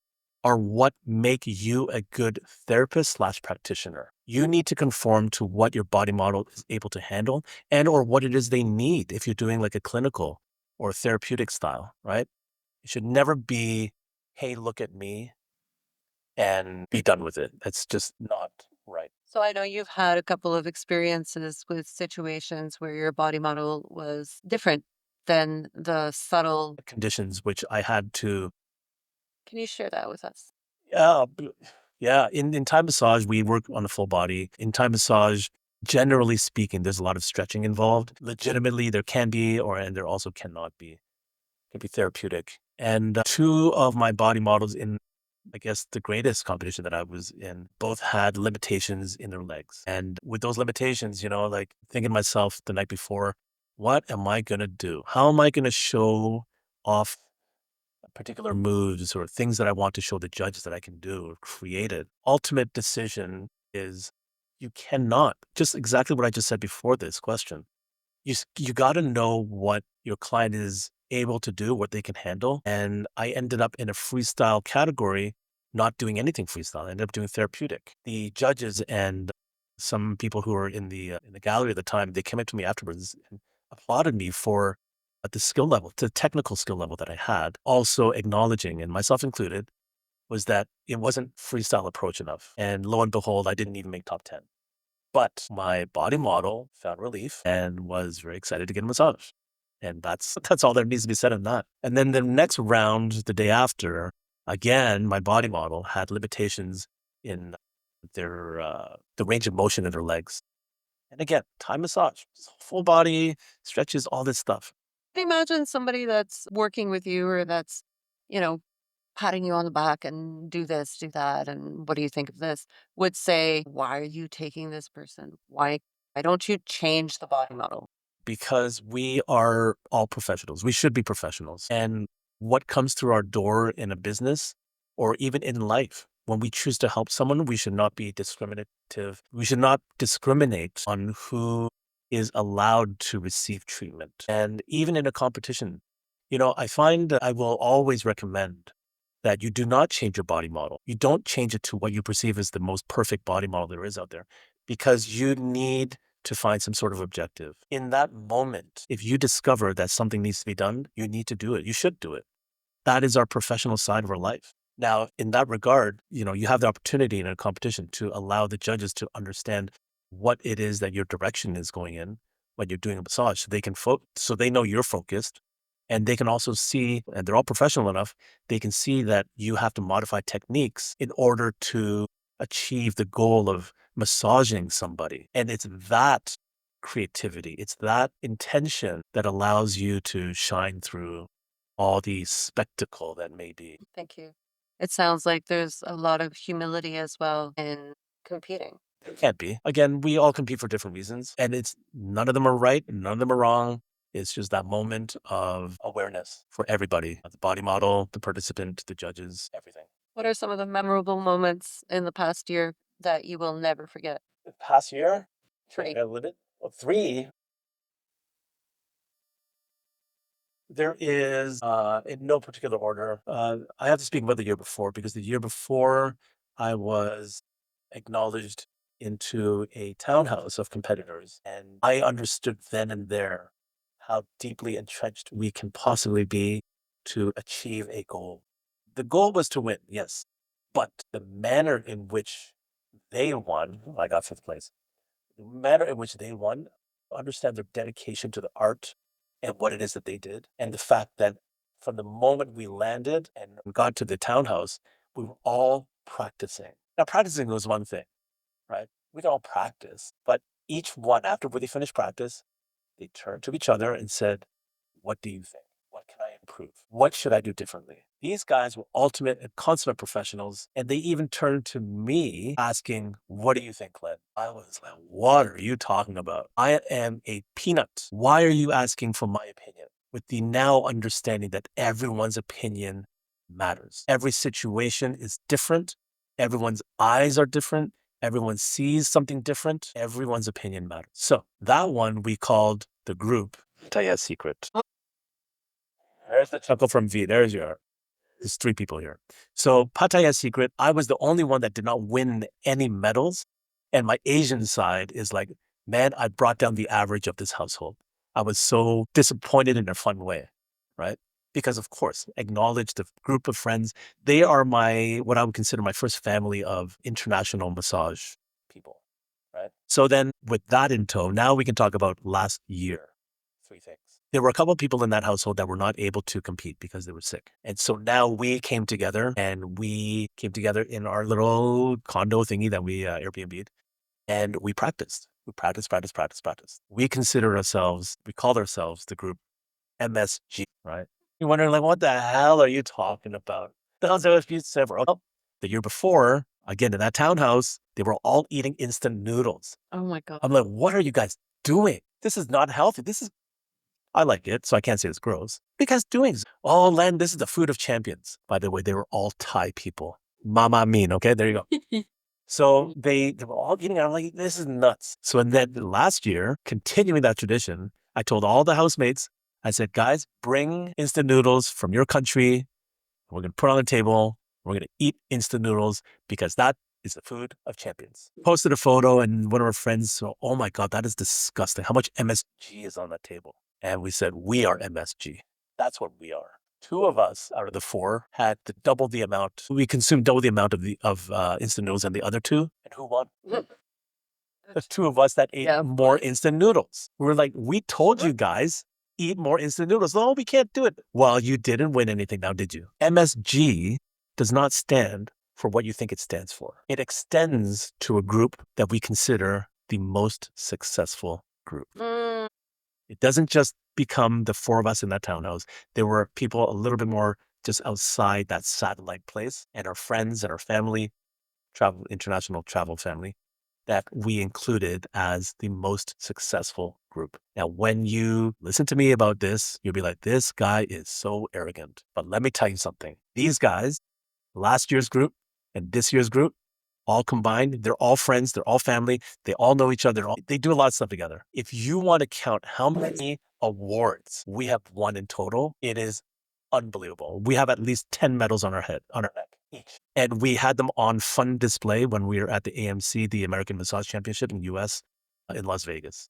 Speaker 1: are what make you a good therapist slash practitioner. You need to conform to what your body model is able to handle and or what it is they need if you're doing like a clinical or therapeutic style, right? It should never be, hey, look at me and be done with it. That's just not right.
Speaker 2: So I know you've had a couple of experiences with situations where your body model was different than the subtle.
Speaker 1: Conditions which I had to,
Speaker 2: Can you share that with us?
Speaker 1: yeah, yeah. In Thai massage, we work on the full body. In Thai massage, generally speaking, there's a lot of stretching involved. Legitimately, there can be, and there also cannot be. It can be therapeutic. And two of my body models in, I guess, the greatest competition that I was in, both had limitations in their legs. And with those limitations, like thinking to myself the night before, what am I going to do? How am I going to show off particular moves or things that I want to show the judges that I can do or create it? Ultimate decision is you cannot, just exactly what I just said before this question. You got to know what your client is able to do, what they can handle. And I ended up in a freestyle category, not doing anything freestyle. I ended up doing therapeutic. The judges and some people who were in the gallery at the time, they came up to me afterwards and applauded me for the skill level, the technical skill level that I had. Also acknowledging, and myself included, was that it wasn't freestyle approach enough. And lo and behold, I didn't even make top 10. But my body model found relief and was very excited to get a massage. And that's all there needs to be said on that. And then the next round, the day after, again, my body model had limitations in the range of motion in their legs. And again, Thai massage, full body, stretches, all this stuff.
Speaker 2: Can you imagine somebody that's working with you or that's, you know, patting you on the back and do this, do that, and what do you think of this? Would say, why are you taking this person? Why don't you change the body model?
Speaker 1: Because we are all professionals. We should be professionals. And what comes through our door in a business or even in life, when we choose to help someone, we should not be discriminative. We should not discriminate on who is allowed to receive treatment. And even in a competition, I find that I will always recommend that you do not change your body model. You don't change it to what you perceive as the most perfect body model there is out there, because you need to find some sort of objective. In that moment, if you discover that something needs to be done, you need to do it. You should do it. That is our professional side of our life. Now, in that regard, you have the opportunity in a competition to allow the judges to understand what it is that your direction is going in when you're doing a massage, so they can so they know you're focused, and they can also see, and they're all professional enough, they can see that you have to modify techniques in order to achieve the goal of massaging somebody. And it's that creativity, it's that intention that allows you to shine through all the spectacle that may be.
Speaker 2: Thank you. It sounds like there's a lot of humility as well in competing.
Speaker 1: It can't be. Again, we all compete for different reasons, and it's none of them are right, none of them are wrong. It's just that moment of awareness for everybody, the body model, the participant, the judges, everything.
Speaker 2: What are some of the memorable moments in the past year that you will never forget?
Speaker 1: The past year,
Speaker 2: Three.
Speaker 1: a limit of three. There is, in no particular order. I have to speak about the year before because the year before I was acknowledged into a townhouse of competitors, and I understood then and there how deeply entrenched we can possibly be to achieve a goal. The goal was to win, yes, but the manner in which they won, I got fifth place, the manner in which they won, understand their dedication to the art and what it is that they did. And the fact that from the moment we landed and got to the townhouse, we were all practicing. Now, practicing was one thing, right? We can all practice, but each one, after they finished practice, they turned to each other and said, what do you think? What can I improve? What should I do differently? These guys were ultimate and consummate professionals, and they even turned to me asking, what do you think, Len? I was like, what are you talking about? I am a peanut. Why are you asking for my opinion? With the now understanding that everyone's opinion matters. Every situation is different. Everyone's eyes are different. Everyone sees something different. Everyone's opinion matters. So that one we called the group Taya's Secret. There's the chuckle from V. There's three people here. So Pattaya's Secret, I was the only one that did not win any medals. And my Asian side is like, man, I brought down the average of this household. I was so disappointed in a fun way, right? Because of course, acknowledge the group of friends. They are what I would consider my first family of international massage people, right? So then with that in tow, now we can talk about last year. Three things. There were a couple of people in that household that were not able to compete because they were sick. And so now we came together in our little condo thingy that we Airbnb'd, and we practiced. We practiced. We called ourselves the group MSG, right? You're wondering, like, what the hell are you talking about? The hell's MSG stand for? Oh, the year before, again, in that townhouse, they were all eating instant noodles.
Speaker 2: Oh my God.
Speaker 1: I'm like, what are you guys doing? This is not healthy. I like it, so I can't say it's gross. Because oh, Len, this is the food of champions. By the way, they were all Thai people. Mama mean, okay? There you go. So they were all eating. I'm like, this is nuts. So and then last year, continuing that tradition, I told all the housemates, I said, guys, bring instant noodles from your country. We're going to put it on the table. We're going to eat instant noodles because that is the food of champions. Posted a photo and one of our friends, so, oh my God, that is disgusting. How much MSG is on that table? And we said, we are MSG. That's what we are. Two of us out of the four had double the amount. We consumed double the amount of instant noodles than the other two. And who won? The two of us that ate more instant noodles. We were like, we told you guys, eat more instant noodles. No, we can't do it. Well, you didn't win anything now, did you? MSG does not stand for what you think it stands for. It extends to a group that we consider the most successful group. It doesn't just become the four of us in that townhouse. There were people a little bit more just outside that satellite place, and our friends and our family, international travel family, that we included as the most successful group. Now, when you listen to me about this, you'll be like, this guy is so arrogant. But let me tell you something. These guys, last year's group and this year's group, all combined, they're all friends, they're all family, they all know each other, they do a lot of stuff together. If you want to count how many awards we have won in total, it is unbelievable. We have at least 10 medals on our neck each. And we had them on fun display when we were at the AMC, the American Massage Championship in the US, in Las Vegas.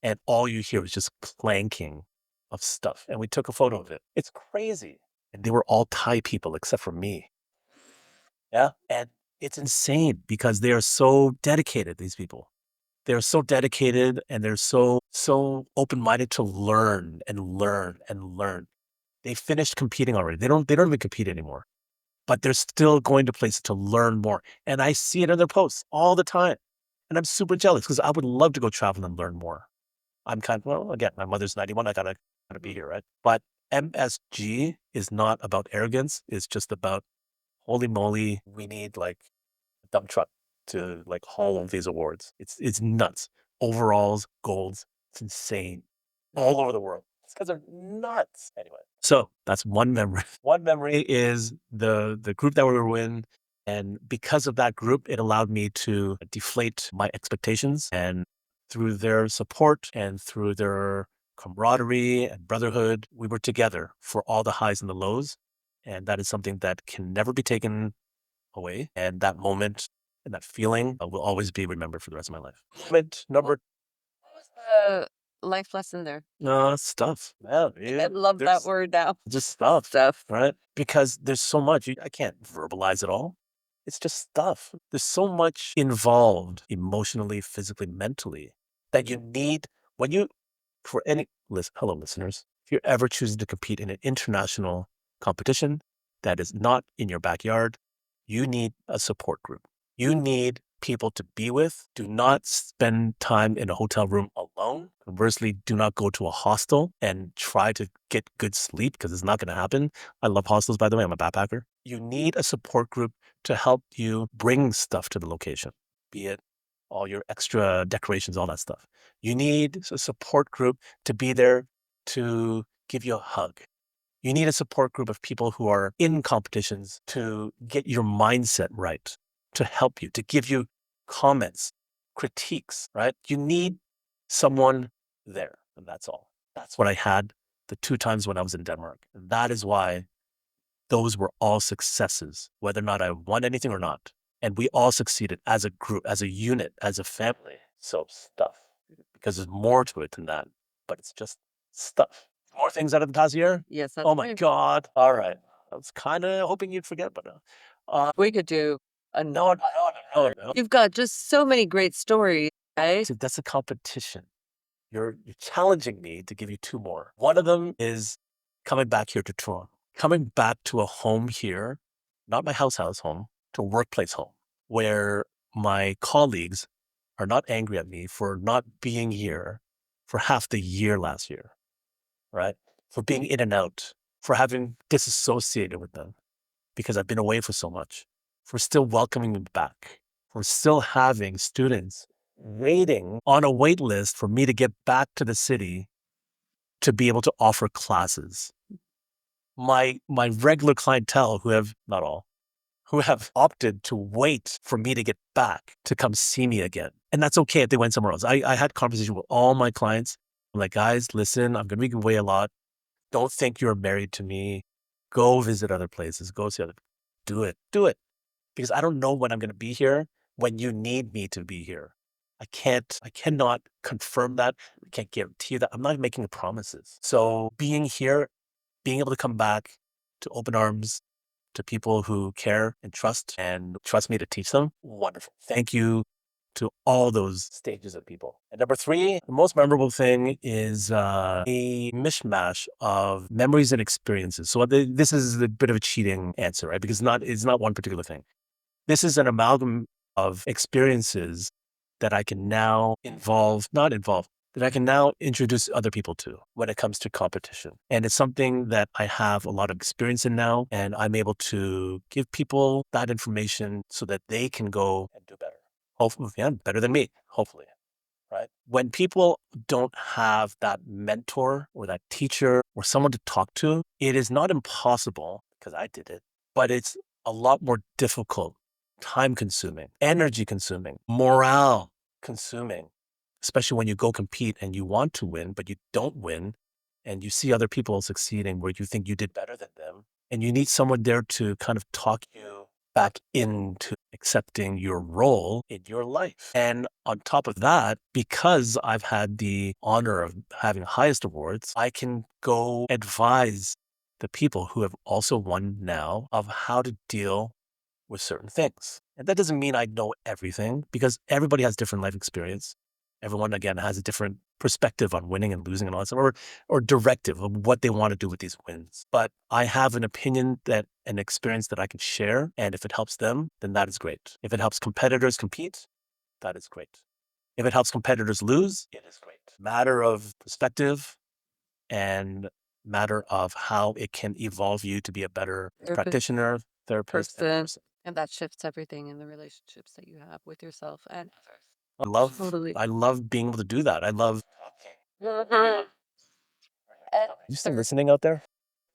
Speaker 1: And all you hear is just clanking of stuff. And we took a photo of it. It's crazy. And they were all Thai people except for me. Yeah. And it's insane because they are so dedicated, these people. They're so dedicated and they're so open-minded to learn and learn and learn. They finished competing already. They don't even compete anymore. But they're still going to places to learn more. And I see it in their posts all the time. And I'm super jealous because I would love to go travel and learn more. I'm well, again, my mother's 91. I gotta be here, right? But MSG is not about arrogance. It's just about holy moly, we need like a dump truck to like haul all these awards. It's nuts. Overalls, golds, it's insane. All over the world. These guys are nuts. Anyway, so that's one memory. One memory is the group that we were in. And because of that group, it allowed me to deflate my expectations. And through their support and through their camaraderie and brotherhood, we were together for all the highs and the lows. And that is something that can never be taken away. And that moment and that feeling will always be remembered for the rest of my life. Moment number
Speaker 2: What was the life lesson there?
Speaker 1: stuff. Man,
Speaker 2: I love that
Speaker 1: there's
Speaker 2: word now.
Speaker 1: just stuff,
Speaker 2: Stuff.
Speaker 1: right? Because there's so much. I can't verbalize it all. It's just stuff. There's so much involved emotionally, physically, mentally that you need when you, for any, hello, listeners, if you're ever choosing to compete in an international competition that is not in your backyard, you need a support group. You need people to be with. Do not spend time in a hotel room alone. Conversely, do not go to a hostel and try to get good sleep because it's not going to happen. I love hostels, by the way. I'm a backpacker. You need a support group to help you bring stuff to the location, be it all your extra decorations, all that stuff. You need a support group to be there to give you a hug. You need a support group of people who are in competitions to get your mindset right, to help you, to give you comments, critiques, right? You need someone there, and that's all. That's what I had the 2 times when I was in Denmark. And that is why those were all successes, whether or not I won anything or not. And we all succeeded as a group, as a unit, as a family. So stuff, because there's more to it than that, but it's just stuff. More things out of the past year?
Speaker 2: Yes, that's
Speaker 1: Oh my
Speaker 2: right.
Speaker 1: God. All right. I was kind of hoping you'd forget, but
Speaker 2: We could do
Speaker 1: no,
Speaker 2: another.
Speaker 1: no, no, no.
Speaker 2: You've got just so many great stories, right?
Speaker 1: See, that's a competition. You're challenging me to give you 2 more. One of them is coming back here to Toronto, coming back to a home here, not my house home, to a workplace home where my colleagues are not angry at me for not being here for half the year last year, right? For being in and out, for having disassociated with them because I've been away for so much, for still welcoming me back, for still having students waiting on a wait list for me to get back to the city to be able to offer classes. My regular clientele who have, not all, who have opted to wait for me to get back to come see me again. And that's okay if they went somewhere else. I had conversations with all my clients. I'm like, guys, listen, I'm going to be away a lot. Don't think you're married to me. Go visit other places. Go see other. Do it. Do it. Because I don't know when I'm going to be here when you need me to be here. I cannot confirm that. I can't guarantee that. I'm not making promises. So being here, being able to come back to open arms to people who care and trust me to teach them, wonderful. Thank you to all those stages of people. And number 3, the most memorable thing is a mishmash of memories and experiences. So this is a bit of a cheating answer, right? Because it's not one particular thing. This is an amalgam of experiences that I can now that I can now introduce other people to when it comes to competition. And it's something that I have a lot of experience in now, and I'm able to give people that information so that they can go and do better. Hopefully, yeah, better than me, hopefully. Right? When people don't have that mentor or that teacher or someone to talk to, it is not impossible because I did it, but it's a lot more difficult, time consuming, energy consuming, morale consuming, especially when you go compete and you want to win, but you don't win and you see other people succeeding where you think you did better than them. And you need someone there to kind of talk you back into accepting your role in your life. And on top of that, because I've had the honor of having highest awards, I can go advise the people who have also won now of how to deal with certain things. And that doesn't mean I know everything because everybody has different life experience. Everyone, again, has a different perspective on winning and losing and all that stuff, or directive of what they want to do with these wins. But I have an opinion that an experience that I can share. And if it helps them, then that is great. If it helps competitors compete, that is great. If it helps competitors lose, it is great. Matter of perspective and matter of how it can evolve you to be a better practitioner, therapist,
Speaker 2: person. And that shifts everything in the relationships that you have with yourself and others. Totally.
Speaker 1: I love being able to do that. I love.
Speaker 2: Mhm. And
Speaker 1: You still listening out there?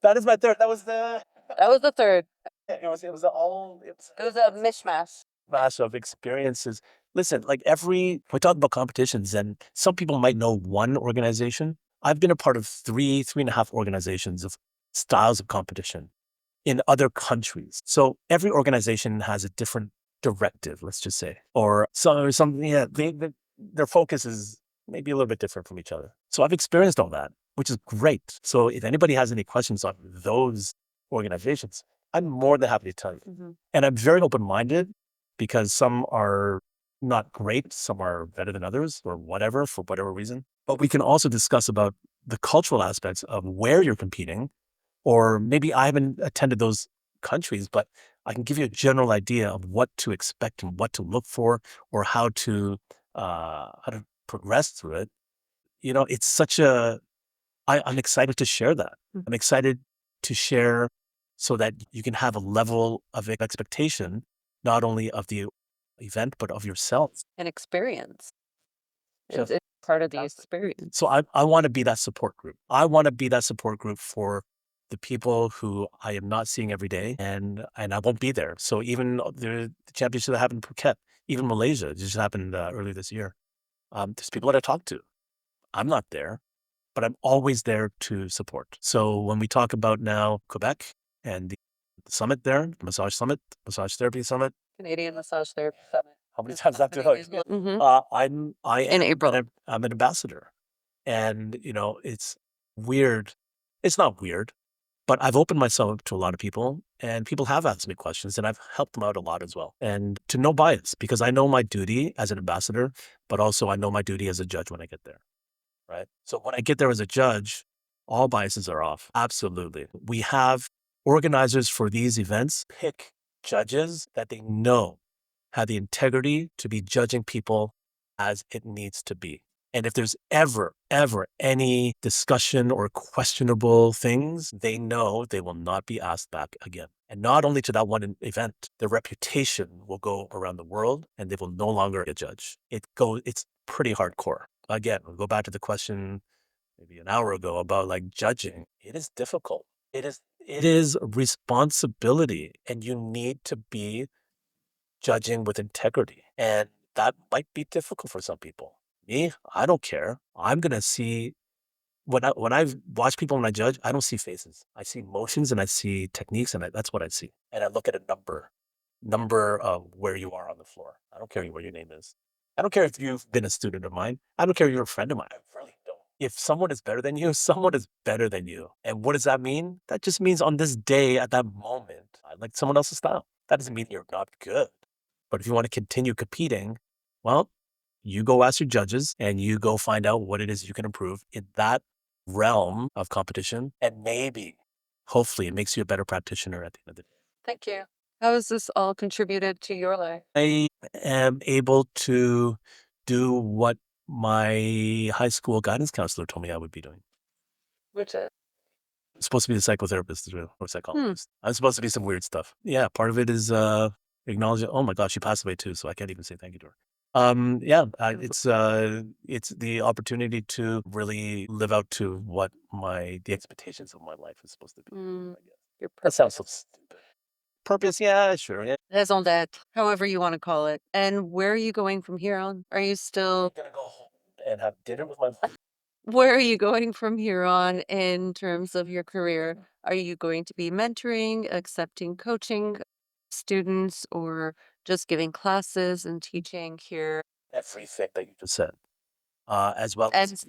Speaker 1: That is my third. That was the.
Speaker 2: that was the third.
Speaker 1: It was all.
Speaker 2: It was a mishmash.
Speaker 1: Mass of experiences. Listen, like we talk about competitions, and some people might know one organization. I've been a part of three and a half organizations of styles of competition in other countries. So every organization has a different directive, let's just say, or something. Yeah, their focus is maybe a little bit different from each other. So I've experienced all that, which is great. So if anybody has any questions on those organizations, I'm more than happy to tell you. And I'm very open minded because some are not great, some are better than others, or whatever, for whatever reason. But we can also discuss about the cultural aspects of where you're competing, or maybe I haven't attended those countries, but I can give you a general idea of what to expect and what to look for, or how to progress through it. You know, it's such a. I'm excited to share that. I'm excited to share so that you can have a level of expectation, not only of the event, but of yourself.
Speaker 2: An experience.
Speaker 1: Just
Speaker 2: It's part of the experience.
Speaker 1: So I want to be that support group. I want to be that support group for the people who I am not seeing every day, and I won't be there. So even the championship that happened in Phuket, even Malaysia, it just happened earlier this year. There's people that I talk to. I'm not there, but I'm always there to support. So when we talk about now Quebec and the summit there, the massage summit, massage therapy summit,
Speaker 2: Canadian Massage Therapy Summit.
Speaker 1: how many times have to tell you? I
Speaker 2: In
Speaker 1: am
Speaker 2: April.
Speaker 1: I'm an ambassador, and you know it's weird. It's not weird, but I've opened myself up to a lot of people, and people have asked me questions, and I've helped them out a lot as well. And to no bias, because I know my duty as an ambassador, but also I know my duty as a judge when I get there. Right. So when I get there as a judge, all biases are off. Absolutely. We have organizers for these events pick judges that they know have the integrity to be judging people as it needs to be. And if there's ever any discussion or questionable things, they know they will not be asked back again. And not only to that one event, their reputation will go around the world and they will no longer be a judge. It's pretty hardcore. Again, we'll go back to the question maybe an hour ago about like judging. It is difficult. It is a responsibility, and you need to be judging with integrity. And that might be difficult for some people. Me, I don't care. I'm gonna see when I watch people when I judge, I don't see faces. I see motions and I see techniques, and that's what I see. And I look at a number of where you are on the floor. I don't care what your name is. I don't care if you've been a student of mine. I don't care if you're a friend of mine. I really don't. If someone is better than you, someone is better than you. And what does that mean? That just means on this day, at that moment, I like someone else's style. That doesn't mean you're not good. But if you want to continue competing, well, you go ask your judges and you go find out what it is you can improve in that realm of competition. And maybe, hopefully, it makes you a better practitioner at the end of the day.
Speaker 2: Thank you. How has this all contributed to your life?
Speaker 1: I am able to do what my high school guidance counselor told me I would be doing.
Speaker 2: Which is?
Speaker 1: I'm supposed to be a psychotherapist as well, or psychologist. I'm supposed to be some weird stuff. Yeah, part of it is acknowledging. Oh my gosh, she passed away too, so I can't even say thank you to her. Yeah, it's the opportunity to really live out to what the expectations of my life is supposed to be. I guess.
Speaker 2: Your
Speaker 1: That sounds so stupid. Purpose, yeah, sure. Yeah.
Speaker 2: raison d'être, however you want to call it. And where are you going from here on? Are you still
Speaker 1: I'm gonna go home and have dinner with my mom.
Speaker 2: Where are you going from here on in terms of your career? Are you going to be mentoring, accepting coaching students, or just giving classes and teaching here?
Speaker 1: Everything that you just said, as well
Speaker 2: And
Speaker 1: as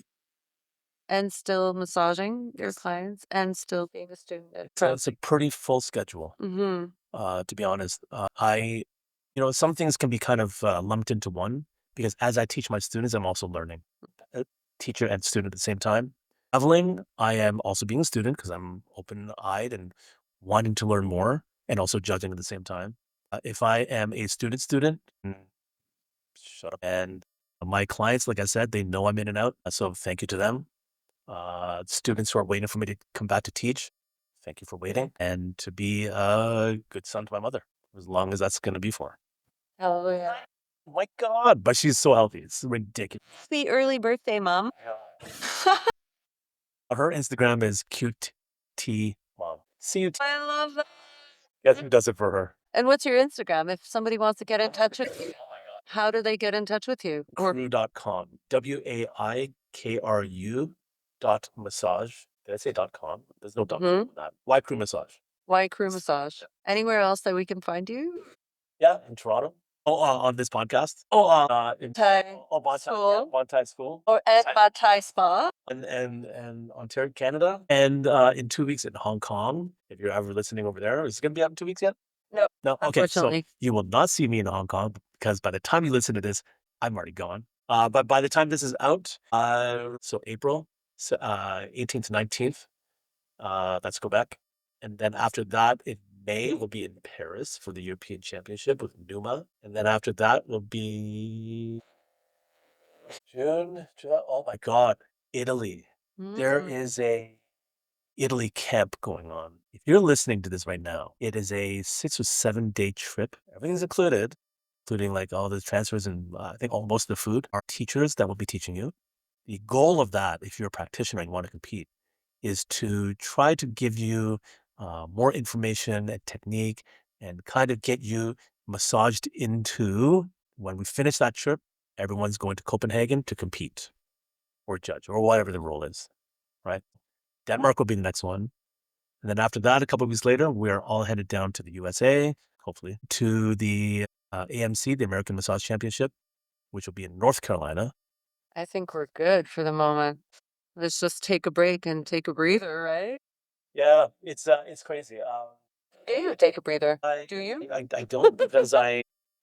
Speaker 2: and still massaging your clients and still being a student at
Speaker 1: it's a pretty full schedule.
Speaker 2: Mm-hmm.
Speaker 1: To be honest, some things can be kind of lumped into one because as I teach my students, I'm also learning, teacher and student at the same time. Traveling, I am also being a student because I'm open-eyed and wanting to learn more, and also judging at the same time. If I am a student, shut up. And my clients, like I said, they know I'm in and out, so thank you to them. students who are waiting for me to come back to teach. Thank you for waiting, and to be a good son to my mother, as long as that's going to be for her.
Speaker 2: Hallelujah.
Speaker 1: Oh my God, but she's so healthy. It's ridiculous.
Speaker 2: Happy early birthday, Mom.
Speaker 1: Her Instagram is cute T mom. CUT.
Speaker 2: I love that.
Speaker 1: Guess who does it for her?
Speaker 2: And what's your Instagram? If somebody wants to get in touch with you, how do they get in touch with you? Or
Speaker 1: Crew.com. WAIKRU dot massage. Did I say .com? There's no dot com in that. Why Crew Massage?
Speaker 2: why Crew Massage? Anywhere else that we can find you?
Speaker 1: Yeah, in Toronto. Oh, on this podcast. In
Speaker 2: Thai
Speaker 1: Bontai,
Speaker 2: School.
Speaker 1: Bontai School.
Speaker 2: Or at Bad Thai Spa.
Speaker 1: And Ontario, Canada. And in 2 weeks in Hong Kong. If you're ever listening over there, is it going to be out in 2 weeks yet?
Speaker 2: No,
Speaker 1: No. Okay, so
Speaker 2: unfortunately.
Speaker 1: you will not see me in Hong Kong because by the time you listen to this, I'm already gone. But by the time this is out, so April 18th to 19th, that's Quebec. And then after that, in May, we'll be in Paris for the European Championship with Numa. And then after that will be June, July. Oh my God, Italy. There is a Italy camp going on. If you're listening to this right now, it is a 6 or 7 day trip. Everything's included, including like all the transfers and I think most of the food. Our teachers that will be teaching you. The goal of that, if you're a practitioner and you want to compete, is to try to give you more information and technique and kind of get you massaged into when we finish that trip, everyone's going to Copenhagen to compete or judge or whatever the role is, right? Denmark will be the next one. And then after that, a couple of weeks later, we're all headed down to the USA, hopefully, to the AMC, the American Massage Championship, which will be in North Carolina.
Speaker 2: I think we're good for the moment. Let's just take a break and take a breather, right?
Speaker 1: Yeah, it's crazy.
Speaker 2: Do you take a breather?
Speaker 1: I
Speaker 2: Do you?
Speaker 1: I don't because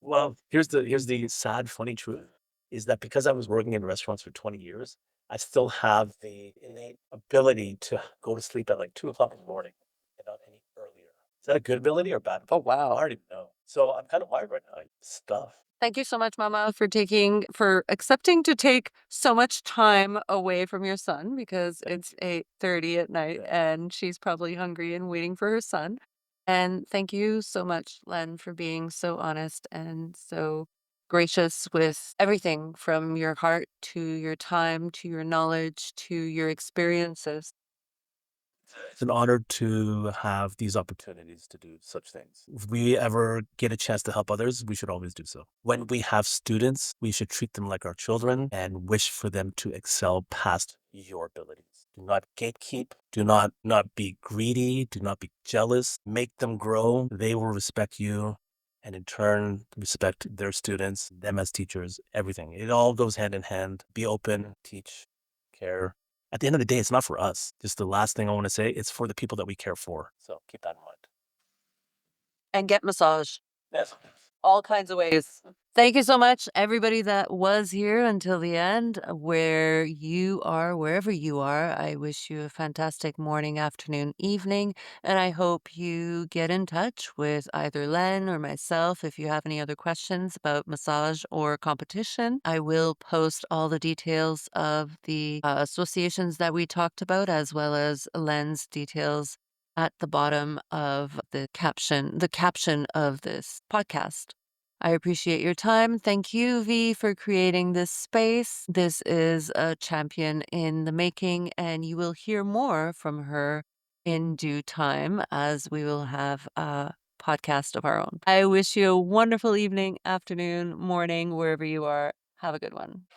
Speaker 1: well, here's the sad, funny truth is that because I was working in restaurants for 20 years, I still have the innate ability to go to sleep at like 2 o'clock in the morning and not any earlier. Is that a good ability or bad?
Speaker 2: Oh,
Speaker 1: I
Speaker 2: wow.
Speaker 1: don't even know. So I'm kind of wired right now. Stuff.
Speaker 2: Thank you so much, Mama, for accepting to take so much time away from your son because it's 8:30 at night and she's probably hungry and waiting for her son. And thank you so much, Len, for being so honest and so gracious with everything from your heart to your time to your knowledge to your experiences.
Speaker 1: It's an honor to have these opportunities to do such things. If we ever get a chance to help others, we should always do so. When we have students, we should treat them like our children and wish for them to excel past your abilities. Do not gatekeep. Do not be greedy. Do not be jealous. Make them grow. They will respect you and in turn respect their students, them as teachers, everything. It all goes hand in hand. Be open, teach, care. At the end of the day, it's not for us. Just the last thing I want to say, it's for the people that we care for. So keep that in mind.
Speaker 2: And get massage.
Speaker 1: Yes.
Speaker 2: All kinds of ways. Thank you so much, everybody that was here until the end. Where you are, wherever you are, I wish you a fantastic morning, afternoon, evening, and I hope you get in touch with either Len or myself if you have any other questions about massage or competition. I will post all the details of the associations that we talked about, as well as Len's details at the bottom of the caption of this podcast. I appreciate your time. Thank you, V, for creating this space. This is a champion in the making, and you will hear more from her in due time as we will have a podcast of our own. I wish you a wonderful evening, afternoon, morning, wherever you are. Have a good one.